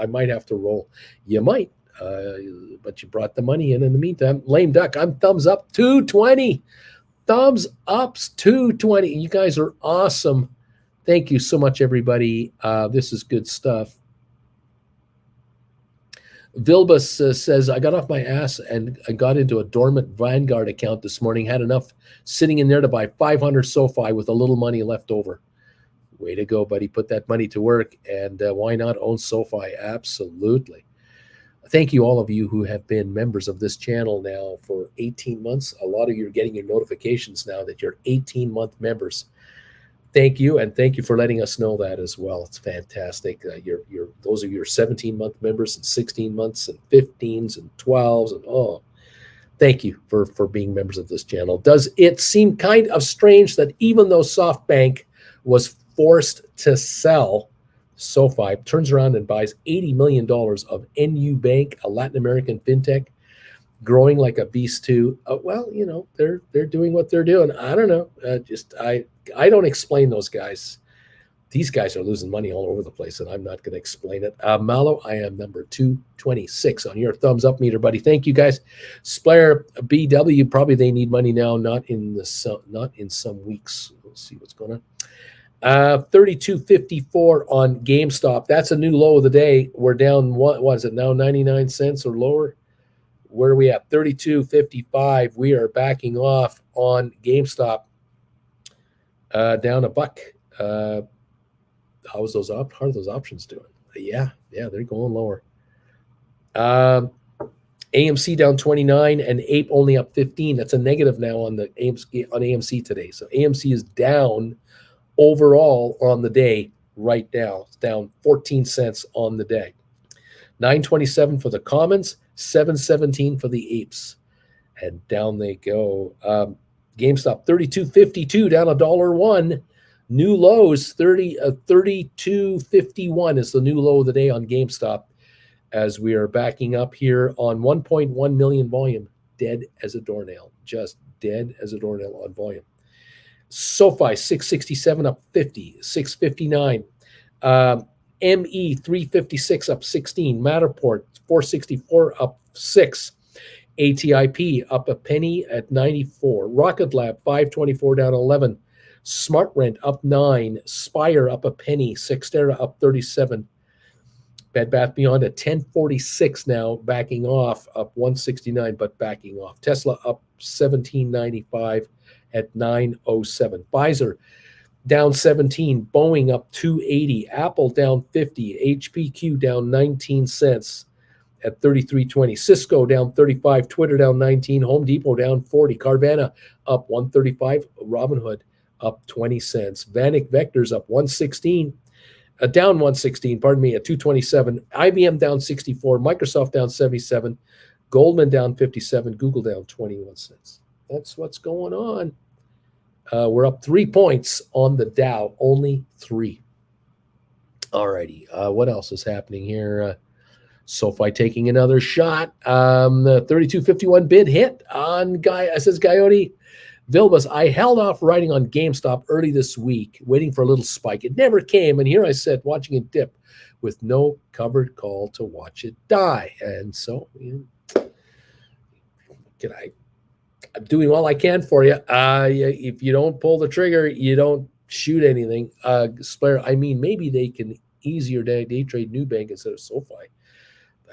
might have to roll. You might, but you brought the money in the meantime. Lame duck, I'm thumbs up, 220. Thumbs ups, 220. You guys are awesome. Thank you so much, everybody. This is good stuff. Vilbus says, I got off my ass and I got into a dormant Vanguard account this morning. Had enough sitting in there to buy 500 SoFi with a little money left over. Way to go, buddy. Put that money to work. And why not own SoFi? Absolutely. Thank you, all of you who have been members of this channel now for 18 months. A lot of you are getting your notifications now that you're 18-month members. Thank you, and thank you for letting us know that as well. It's fantastic. Those are your 17-month members and 16 months and 15s and 12s, and thank you for being members of this channel. Does it seem kind of strange that even though SoftBank was forced to sell, SoFi turns around and buys $80 million of NU Bank, a Latin American fintech, growing like a beast too? Well, they're doing what they're doing. I don't know. I don't explain those guys. these guys are losing money all over the place, and I'm not going to explain it. Mallow, I am number 226 on your thumbs up meter, buddy. Thank you, guys. Splayer BW, probably they need money now, not in some weeks. We'll see what's going on. 32.54 on GameStop. That's a new low of the day. We're down, what is it now, 99 cents or lower? Where are we at? 32.55. We are backing off on GameStop. Down a buck. How are those options doing? Yeah, they're going lower. AMC down 29 and Ape only up 15. That's a negative now on the AMC today. So AMC is down overall on the day right now. It's down 14 cents on the day. 9.27 for the commons, 7.17 for the apes, and down they go. GameStop 32.52 down $1.01. New lows 32.51 is the new low of the day on GameStop, as we are backing up here on 1.1 million volume. Dead as a doornail, just dead as a doornail on volume. SoFi 667 up 50, 659. ME 356 up 16. Matterport 464 up 6. ATIP up a penny at 94. Rocket Lab 524 down 11. SmartRent up 9. Spire up a penny. Cyxtera up 37. Bed Bath Beyond at 1046 now, backing off, up 169, but backing off. Tesla up 1795 at 907. Pfizer down 17. Boeing up 280. Apple down 50. HPQ down 19 cents at 33.20. Cisco down 35. Twitter down 19. Home Depot down 40. Carvana up 135. Robinhood up 20 cents. Vanik Vectors up 116. Down 116, pardon me, at 227. IBM down 64. Microsoft down 77. Goldman down 57. Google down 21 cents. That's what's going on. We're up 3 points on the Dow, only 3. All righty. What else is happening here? SoFi taking another shot. The 32.51 bid hit on says Coyote. Vilbus, I held off writing on GameStop early this week, waiting for a little spike. It never came, and here I sat watching it dip with no covered call to watch it die. And so, I'm doing all I can for you. If you don't pull the trigger, you don't shoot anything. Maybe they can ease your day trade Nubank instead of SoFi.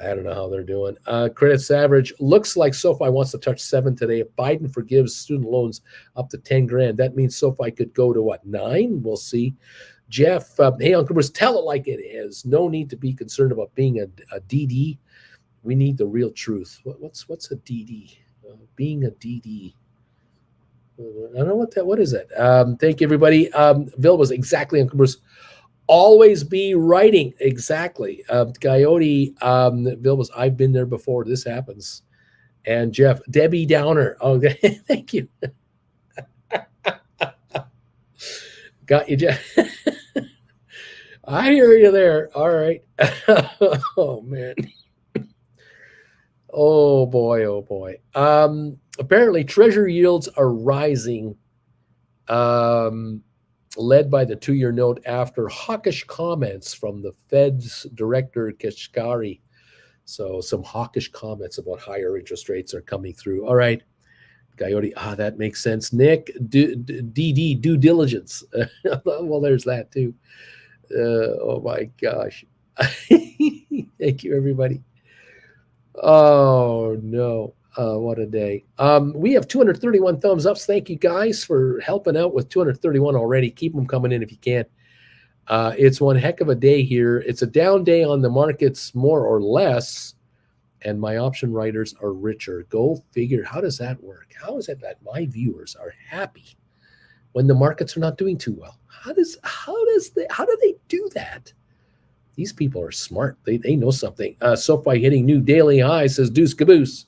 I don't know how they're doing. Credit Savage, looks like SoFi wants to touch 7 today. If Biden forgives student loans up to 10 grand, that means SoFi could go to what, 9? We'll see. Jeff, hey, Uncle Bruce, tell it like it is. No need to be concerned about being a DD. We need the real truth. What's a DD? Being a DD. I don't know what is it. Thank you, everybody. Bill was exactly, Uncle Bruce. Always be writing. Exactly. Coyote, Bill was, I've been there before. This happens. And Jeff, Debbie Downer. Oh, thank you. Got you, Jeff. I hear you there. All right. Oh, man. Oh, boy. Oh, boy. Apparently, treasury yields are rising. Led by the 2-year note after hawkish comments from the Fed's director, Kashkari. So some hawkish comments about higher interest rates are coming through. All right. Coyote, that makes sense. Nick, DD, due diligence. Well, there's that too. Oh, my gosh. Thank you, everybody. Oh, no. What a day. We have 231 thumbs ups. Thank you guys for helping out with 231 already. Keep them coming in if you can. It's one heck of a day here. It's a down day on the markets, more or less, and my option writers are richer. Go figure. How does that work? How is it that my viewers are happy when the markets are not doing too well? How do they do that? These people are smart. They know something. SoFi hitting new daily high, says Deuce Caboose.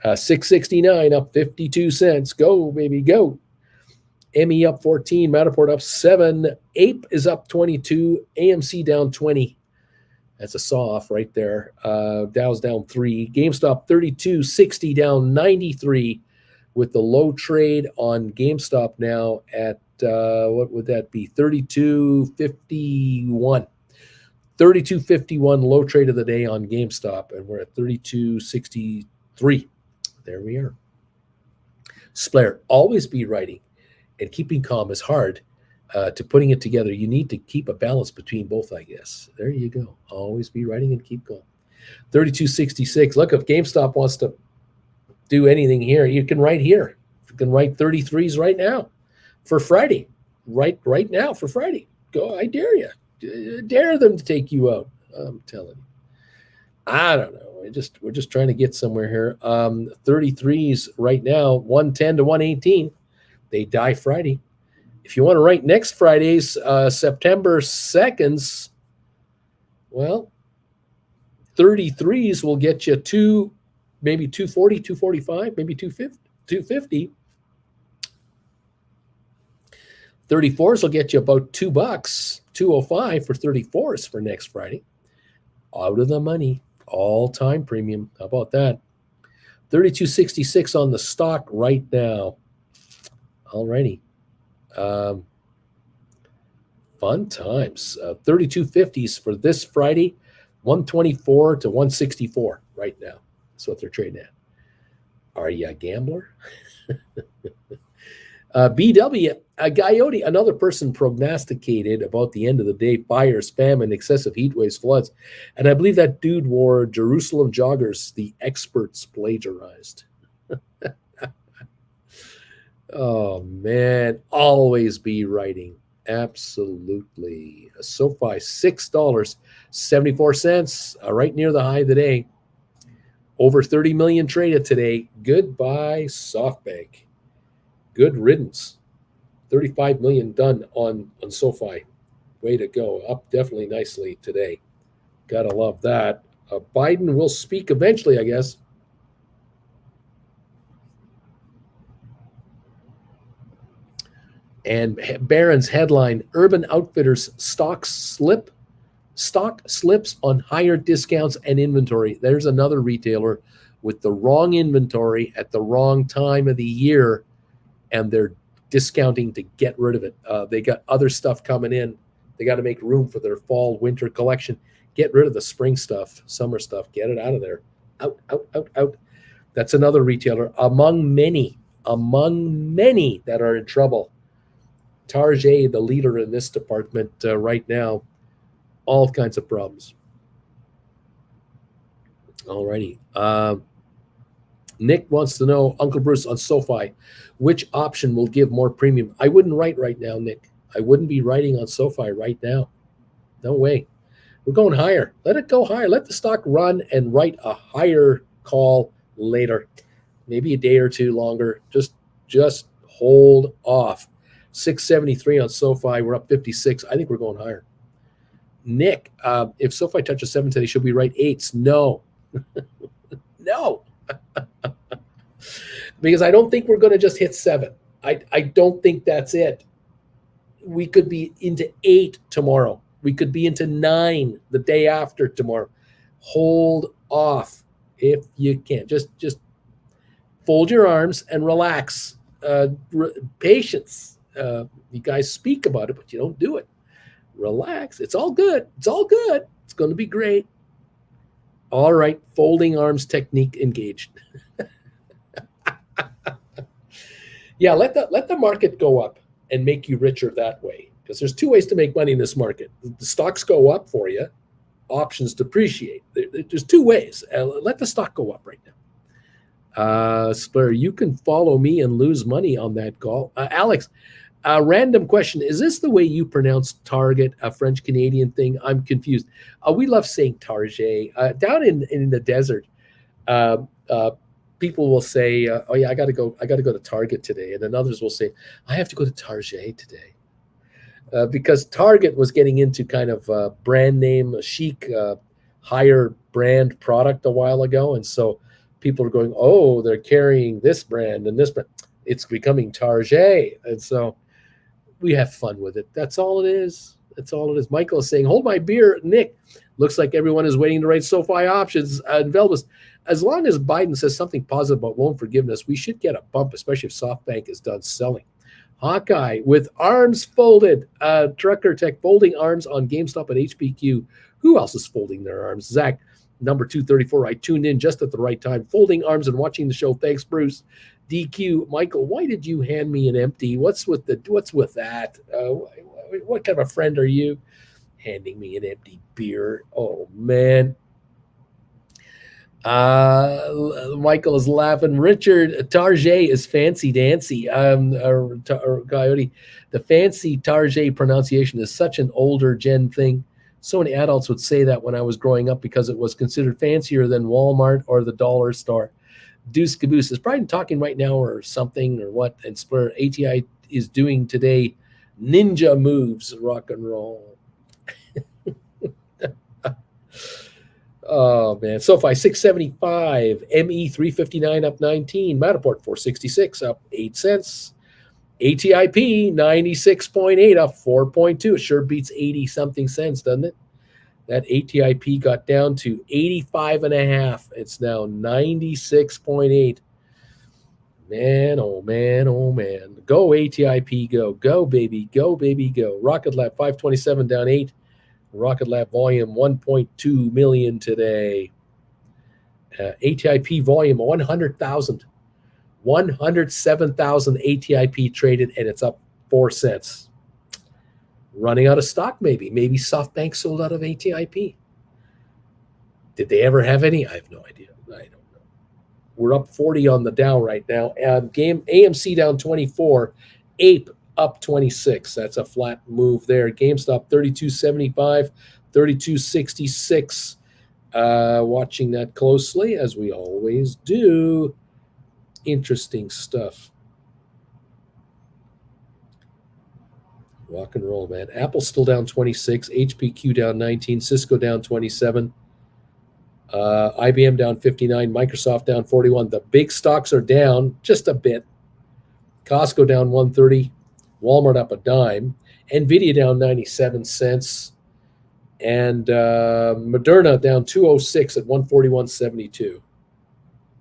669 up 52 cents. Go, baby, go. ME up 14. Matterport up 7. Ape is up 22. AMC down 20. That's a saw off right there. Dow's down 3. GameStop 32.60 down 93 with the low trade on GameStop now at what would that be? 32.51. 32.51 low trade of the day on GameStop, and we're at 32.63. There we are. Splair, always be writing, and keeping calm is hard. To putting it together, you need to keep a balance between both, I guess. There you go. Always be writing and keep calm. 32.66. Look, if GameStop wants to do anything here, you can write here. You can write 33s right now for Friday. Right now for Friday. Go, I dare you. Dare them to take you out. I'm telling you. I don't know. We're just trying to get somewhere here. 33s right now, 110 to 118. They die Friday. If you want to write next Friday's September 2nd's, well, 33s will get you maybe 240, 245, maybe 250. 34s will get you about $2, 205 for 34s for next Friday. Out of the money, all-time premium. How about that? 32.66 on the stock right now. Alrighty. Fun times. 32.50s for this Friday, 124 to 164 right now. That's what they're trading at. Are you a gambler? BW, Coyote, another person prognosticated about the end of the day, fires, famine, excessive heat waves, floods. And I believe that dude wore Jerusalem joggers the experts plagiarized. Oh, man. Always be writing. Absolutely. SoFi, $6.74, right near the high of the day. Over 30 million traded today. Goodbye, SoftBank. Good riddance. 35 million done on SoFi. Way to go. Up definitely nicely today. Gotta love that. Biden will speak eventually, I guess. And Barron's headline, Urban Outfitters stock slips on higher discounts and inventory. There's another retailer with the wrong inventory at the wrong time of the year, and they're discounting to get rid of it. They got other stuff coming in. They got to make room for their fall, winter collection. Get rid of the spring stuff, summer stuff. Get it out of there. Out. That's another retailer among many that are in trouble. Target, the leader in this department right now, all kinds of problems. Alrighty. Nick wants to know, Uncle Bruce, on SoFi, which option will give more premium? I wouldn't write right now, Nick. I wouldn't be writing on SoFi right now. No way. We're going higher. Let it go higher. Let the stock run and write a higher call later. Maybe a day or two longer. Just hold off. 673 on SoFi. We're up 56. I think we're going higher. Nick, if SoFi touches 7 today, should we write 8s? No. No. Because I don't think we're going to just hit 7. I don't think that's it. We could be into 8 tomorrow. We could be into 9 the day after tomorrow. Hold off if you can. Just fold your arms and relax. Patience. You guys speak about it, but you don't do it. Relax. It's all good. It's going to be great. All right. Folding arms technique engaged. Yeah, let the market go up and make you richer that way. Because there's 2 ways to make money in this market. The stocks go up for you. Options depreciate. There's 2 ways. Let the stock go up right now. Splair, you can follow me and lose money on that call. Alex, a random question. Is this the way you pronounce Target, a French-Canadian thing? I'm confused. We love saying Target. Down in the desert, people will say, oh yeah, I got to go to Target today. And then others will say, I have to go to Target today. Because Target was getting into kind of brand name, chic, higher brand product a while ago. And so people are going, oh, they're carrying this brand and this brand. It's becoming Target. And so we have fun with it. That's all it is. Michael is saying, hold my beer, Nick. Looks like everyone is waiting to write SoFi options. And Velbus, as long as Biden says something positive about loan forgiveness, we should get a bump, especially if SoftBank is done selling. Hawkeye with arms folded. Trucker Tech folding arms on GameStop at HPQ. Who else is folding their arms? Zach, number 234. I tuned in just at the right time, folding arms and watching the show. Thanks, Bruce. DQ, Michael, why did you hand me an empty? What's with that? What kind of a friend are you? Handing me an empty beer. Oh man. Michael is laughing. Richard Target is fancy dancy. Coyote, the fancy Target pronunciation is such an older gen thing. So many adults would say that when I was growing up because it was considered fancier than Walmart or the dollar store. Deuce Caboose is probably talking right now or something or what. And Splur ATI is doing today ninja moves, rock and roll. Oh man, SoFi 675, ME 359 up 19, Matterport 466 up 8 cents, ATIP 96.8 up 4.2. It sure beats 80 something cents, doesn't it? That ATIP got down to 85 and a half. It's now 96.8. Man, oh man, oh man. Go ATIP, go. Go baby, go baby, go. Rocket Lab 527 down 8. Rocket Lab volume 1.2 million today. ATIP volume 100,000. 107,000 ATIP traded, and it's up 4 cents. Running out of stock, maybe. Maybe SoftBank sold out of ATIP. Did they ever have any? I have no idea. I don't know. We're up 40 on the Dow right now. AMC down 24. Ape up 26. That's a flat move there. GameStop 32.75, 32.66. Watching that closely, as we always do. Interesting stuff. Rock and roll, man. Apple still down 26. HPQ down 19. Cisco down 27. IBM down 59. Microsoft down 41. The big stocks are down just a bit. Costco down 130. Walmart up a dime. NVIDIA down 97 cents. And Moderna down 206 at 141.72.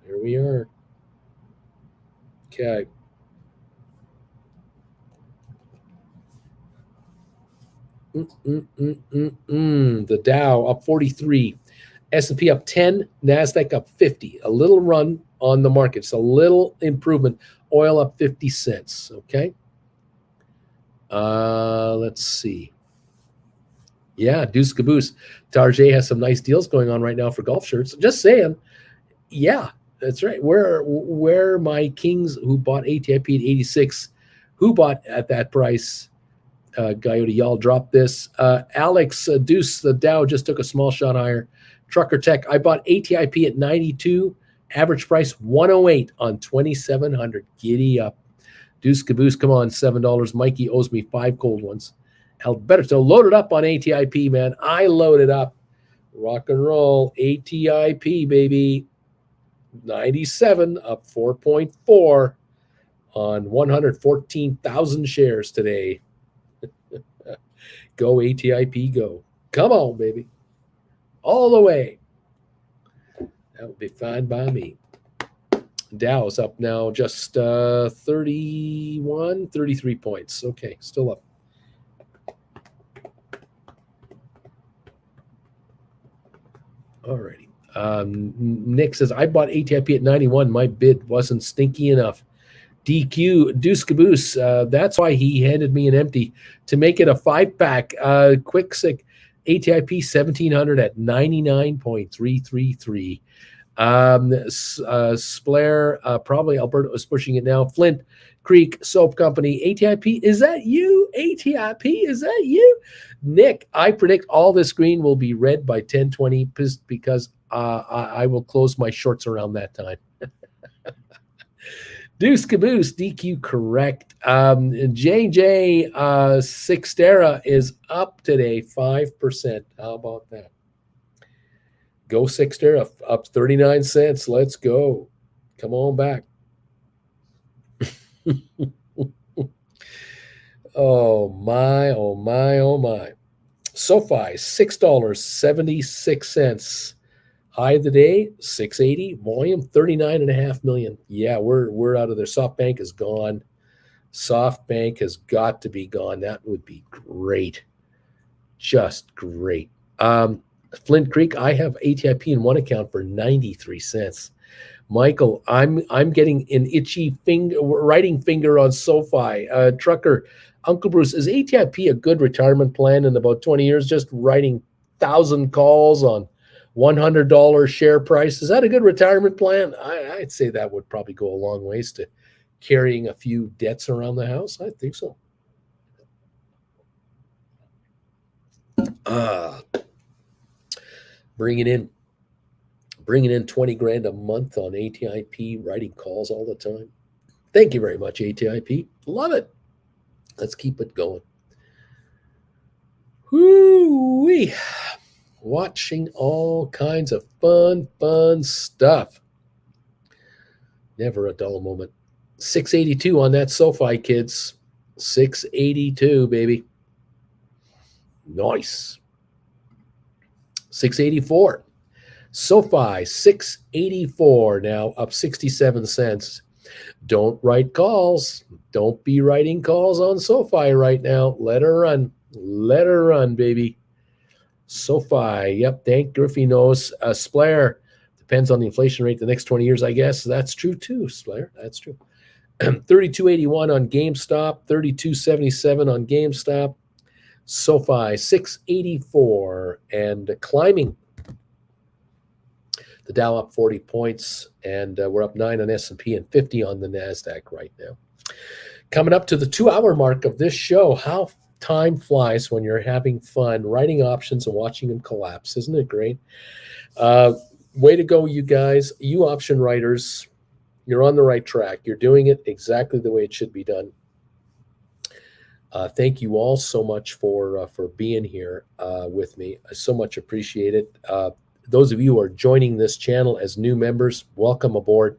Here we are. Okay. The Dow up 43. S&P up 10. NASDAQ up 50. A little run on the markets. A little improvement. Oil up 50 cents. Okay. Let's see. Yeah, Deuce Caboose. Target has some nice deals going on right now for golf shirts. Just saying. Yeah, that's right. Where my Kings who bought ATIP at 86, who bought at that price? Coyote, y'all dropped this. Alex Deuce, the Dow just took a small shot higher. Trucker Tech, I bought ATIP at 92. Average price 108 on 2,700. Giddy up. Deuce Caboose, come on, $7. Mikey owes me 5 cold ones. Alberto, loaded up on ATIP, man. I loaded up. Rock and roll. ATIP, baby. 97, up 4.4 on 114,000 shares today. Go ATIP, go. Come on, baby. All the way. That would be fine by me. Dow's up now just 33 points. Okay, still up. Alrighty. Nick says, I bought ATIP at 91. My bid wasn't stinky enough. DQ, Deuce Caboose, that's why he handed me an empty to make it a 5-pack. Quick sick, ATIP 1700 at 99.333. Splair, probably Alberta is pushing it now. Flint Creek Soap Company, ATIP, is that you? ATIP, is that you? Nick, I predict all this green will be red by 10:20 because I will close my shorts around that time. Deuce Caboose, DQ correct. JJ Sixtera is up today, 5%. How about that? Go Sixtera, up 39 cents. Let's go. Come on back. Oh, my, oh, my, oh, my. SoFi, $6.76. High of the day, 680. Volume, 39.5 million. Yeah, we're out of there. SoftBank is gone. SoftBank has got to be gone. That would be great. Just great. Flint Creek, I have ATIP in one account for 93 cents. Michael, I'm getting an itchy writing finger on SoFi. Trucker, Uncle Bruce, is ATIP a good retirement plan in about 20 years? Just writing 1,000 calls on $100 share price. Is that a good retirement plan? I'd say that would probably go a long ways to carrying a few debts around the house. I think so. Bringing in 20 grand a month on ATIP, writing calls all the time. Thank you very much, ATIP. Love it. Let's keep it going. Whoo-wee. Watching all kinds of fun stuff. Never a dull moment. 682 on that SoFi, kids. 682, baby. Nice. 684. SoFi, 684 now, up 67 cents. Don't write calls. Don't be writing calls on SoFi right now. Let her run. Let her run, baby. SoFi, yep, Dank Griffey knows. Splair, depends on the inflation rate the next 20 years, I guess. That's true too, Splair. That's true. 32.81 on GameStop, 32.77 on GameStop. SoFi, 684 and climbing. The Dow up 40 points, and we're up 9 on S&P and 50 on the NASDAQ right now. Coming up to the 2-hour mark of this show, how time flies when you're having fun, writing options and watching them collapse. Isn't it great? Way to go, you guys. You option writers, you're on the right track. You're doing it exactly the way it should be done. Thank you all so much for being here with me. I so much appreciate it. Those of you who are joining this channel as new members, welcome aboard.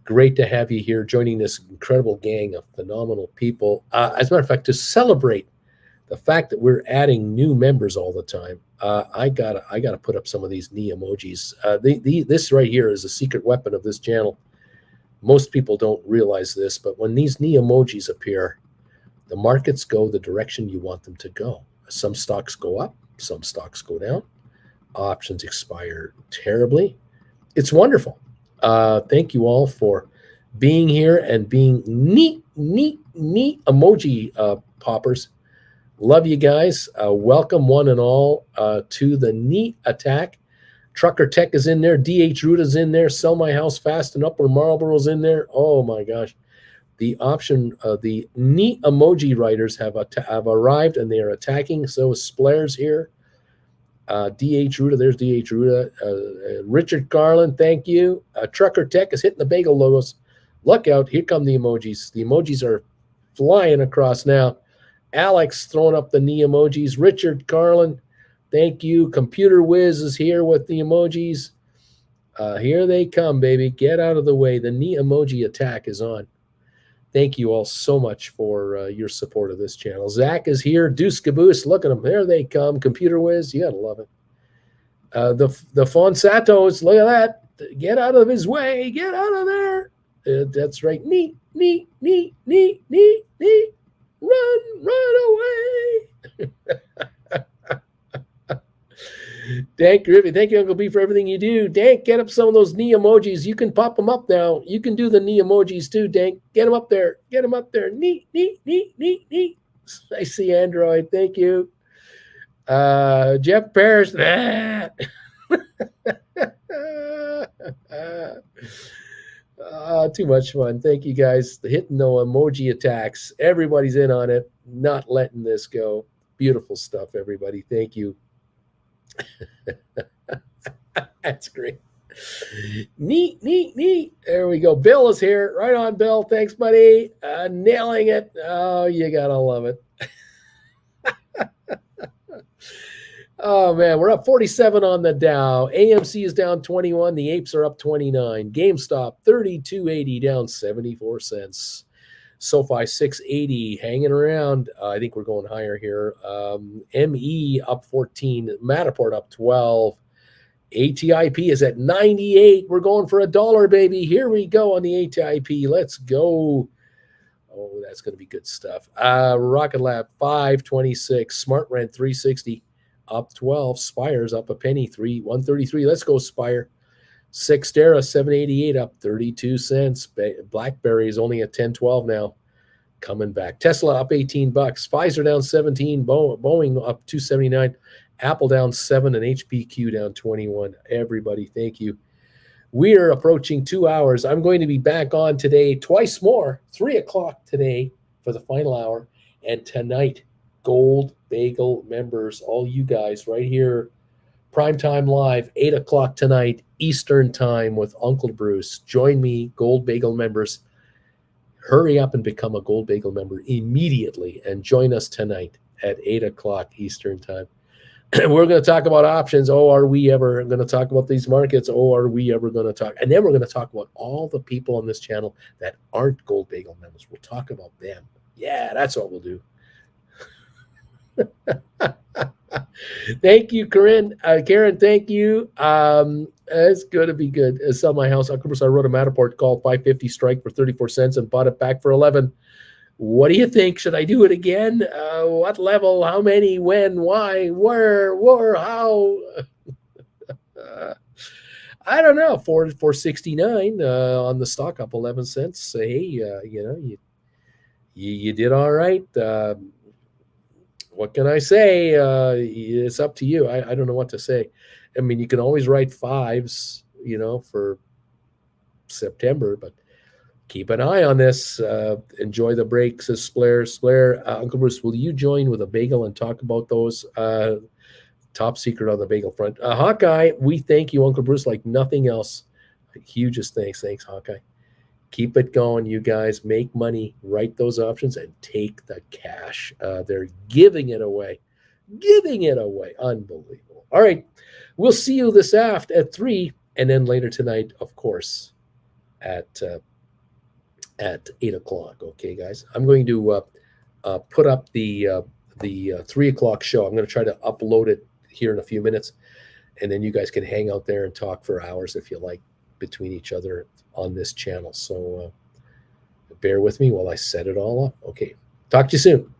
Great to have you here joining this incredible gang of phenomenal people. As a matter of fact, to celebrate the fact that we're adding new members all the time, I gotta put up some of these knee emojis. This right here is a secret weapon of this channel. Most people don't realize this, but when these knee emojis appear, the markets go the direction you want them to go. Some stocks go up, some stocks go down. Options expire terribly. It's wonderful. Thank you all for being here and being neat emoji poppers. Love you guys. Welcome one and all to the neat attack. Trucker Tech is in there. DH Ruta's in there. Sell My House Fast and Upper Marlboro's in there. Oh my gosh. The option, the neat emoji writers have arrived and they are attacking. So is Splair's here. DH Ruta, there's DH Ruta. Richard Garland, thank you. Trucker Tech is hitting the bagel logos. Look out, here come the emojis. The emojis are flying across now. Alex throwing up the knee emojis. Richard Garland, thank you. Computer Whiz is here with the emojis. Here they come, baby. Get out of the way. The knee emoji attack is on. Thank you all so much for your support of this channel. Zach is here. Deuce Caboose, look at them. There they come. Computer Whiz, you got to love it. The Fonsatos, look at that. Get out of his way. Get out of there. That's right. Neat. Run away. Dank Griffey, thank you, Uncle B, for everything you do. Dank, get up some of those knee emojis. You can pop them up now. You can do the knee emojis too, Dank. Get them up there. Get them up there. Neat. I see Android. Thank you. Jeff Parrish. Too much fun. Thank you guys. Hitting no emoji attacks. Everybody's in on it. Not letting this go. Beautiful stuff, everybody. Thank you. That's great. Neat. There we go. Bill is here. Right on, Bill. Thanks, buddy. Nailing it. Oh, you gotta love it. Oh, man. We're up 47 on the Dow. AMC is down 21. The apes are up 29. GameStop 32.80, down 74 cents. SoFi 680 hanging around. I think we're going higher here. ME up 14. Matterport up 12. ATIP is at 98. We're going for $1, baby. Here we go on the ATIP. Let's go. Oh, that's going to be good stuff. Rocket Lab 526, Smart Rent 360, up 12. Spire's up a penny, 133. Let's go Spire. Sixtera 788, up 32 cents. BlackBerry is only at 1012 now, coming back. Tesla up 18 bucks. Pfizer down 17. Boeing up 279. Apple down 7 and HPQ down 21. Everybody, thank you. We're approaching 2 hours. I'm going to be back on today twice more, 3 o'clock today for the final hour. And tonight, Gold Bagel members, all you guys right here, Primetime Live, 8 o'clock tonight, Eastern Time with Uncle Bruce. Join me, Gold Bagel members. Hurry up and become a Gold Bagel member immediately and join us tonight at 8 o'clock Eastern Time. We're going to talk about options. Oh, are we ever going to talk about these markets? Oh, are we ever going to talk? And then we're going to talk about all the people on this channel that aren't Gold Bagel members. We'll talk about them. Yeah, that's what we'll do. Thank you, Karen. Karen, thank you. It's going to be good. Sell my house. Uncle Bruce, I wrote a Matterport call, 550 strike for 34 cents and bought it back for 11. What do you think? Should I do it again? What level? How many? When? Why? Where? How? I don't know. 469 on the stock, up 11 cents. Hey, you did all right. What can I say? It's up to you. I don't know what to say. I mean, you can always write fives, for September, but keep an eye on this. Enjoy the break, says Splair. Uncle Bruce, will you join with a bagel and talk about those? Top secret on the bagel front. Hawkeye, we thank you, Uncle Bruce, like nothing else. Hugest thanks. Thanks, Hawkeye. Keep it going, you guys. Make money, write those options, and take the cash. They're giving it away. Unbelievable. All right. We'll see you this afternoon at 3, and then later tonight, of course, at 8 o'clock. Okay, guys. I'm going to put up the 3 o'clock show. I'm going to try to upload it here in a few minutes, and then you guys can hang out there and talk for hours if you like between each other on this channel. So bear with me while I set it all up. Okay. Talk to you soon.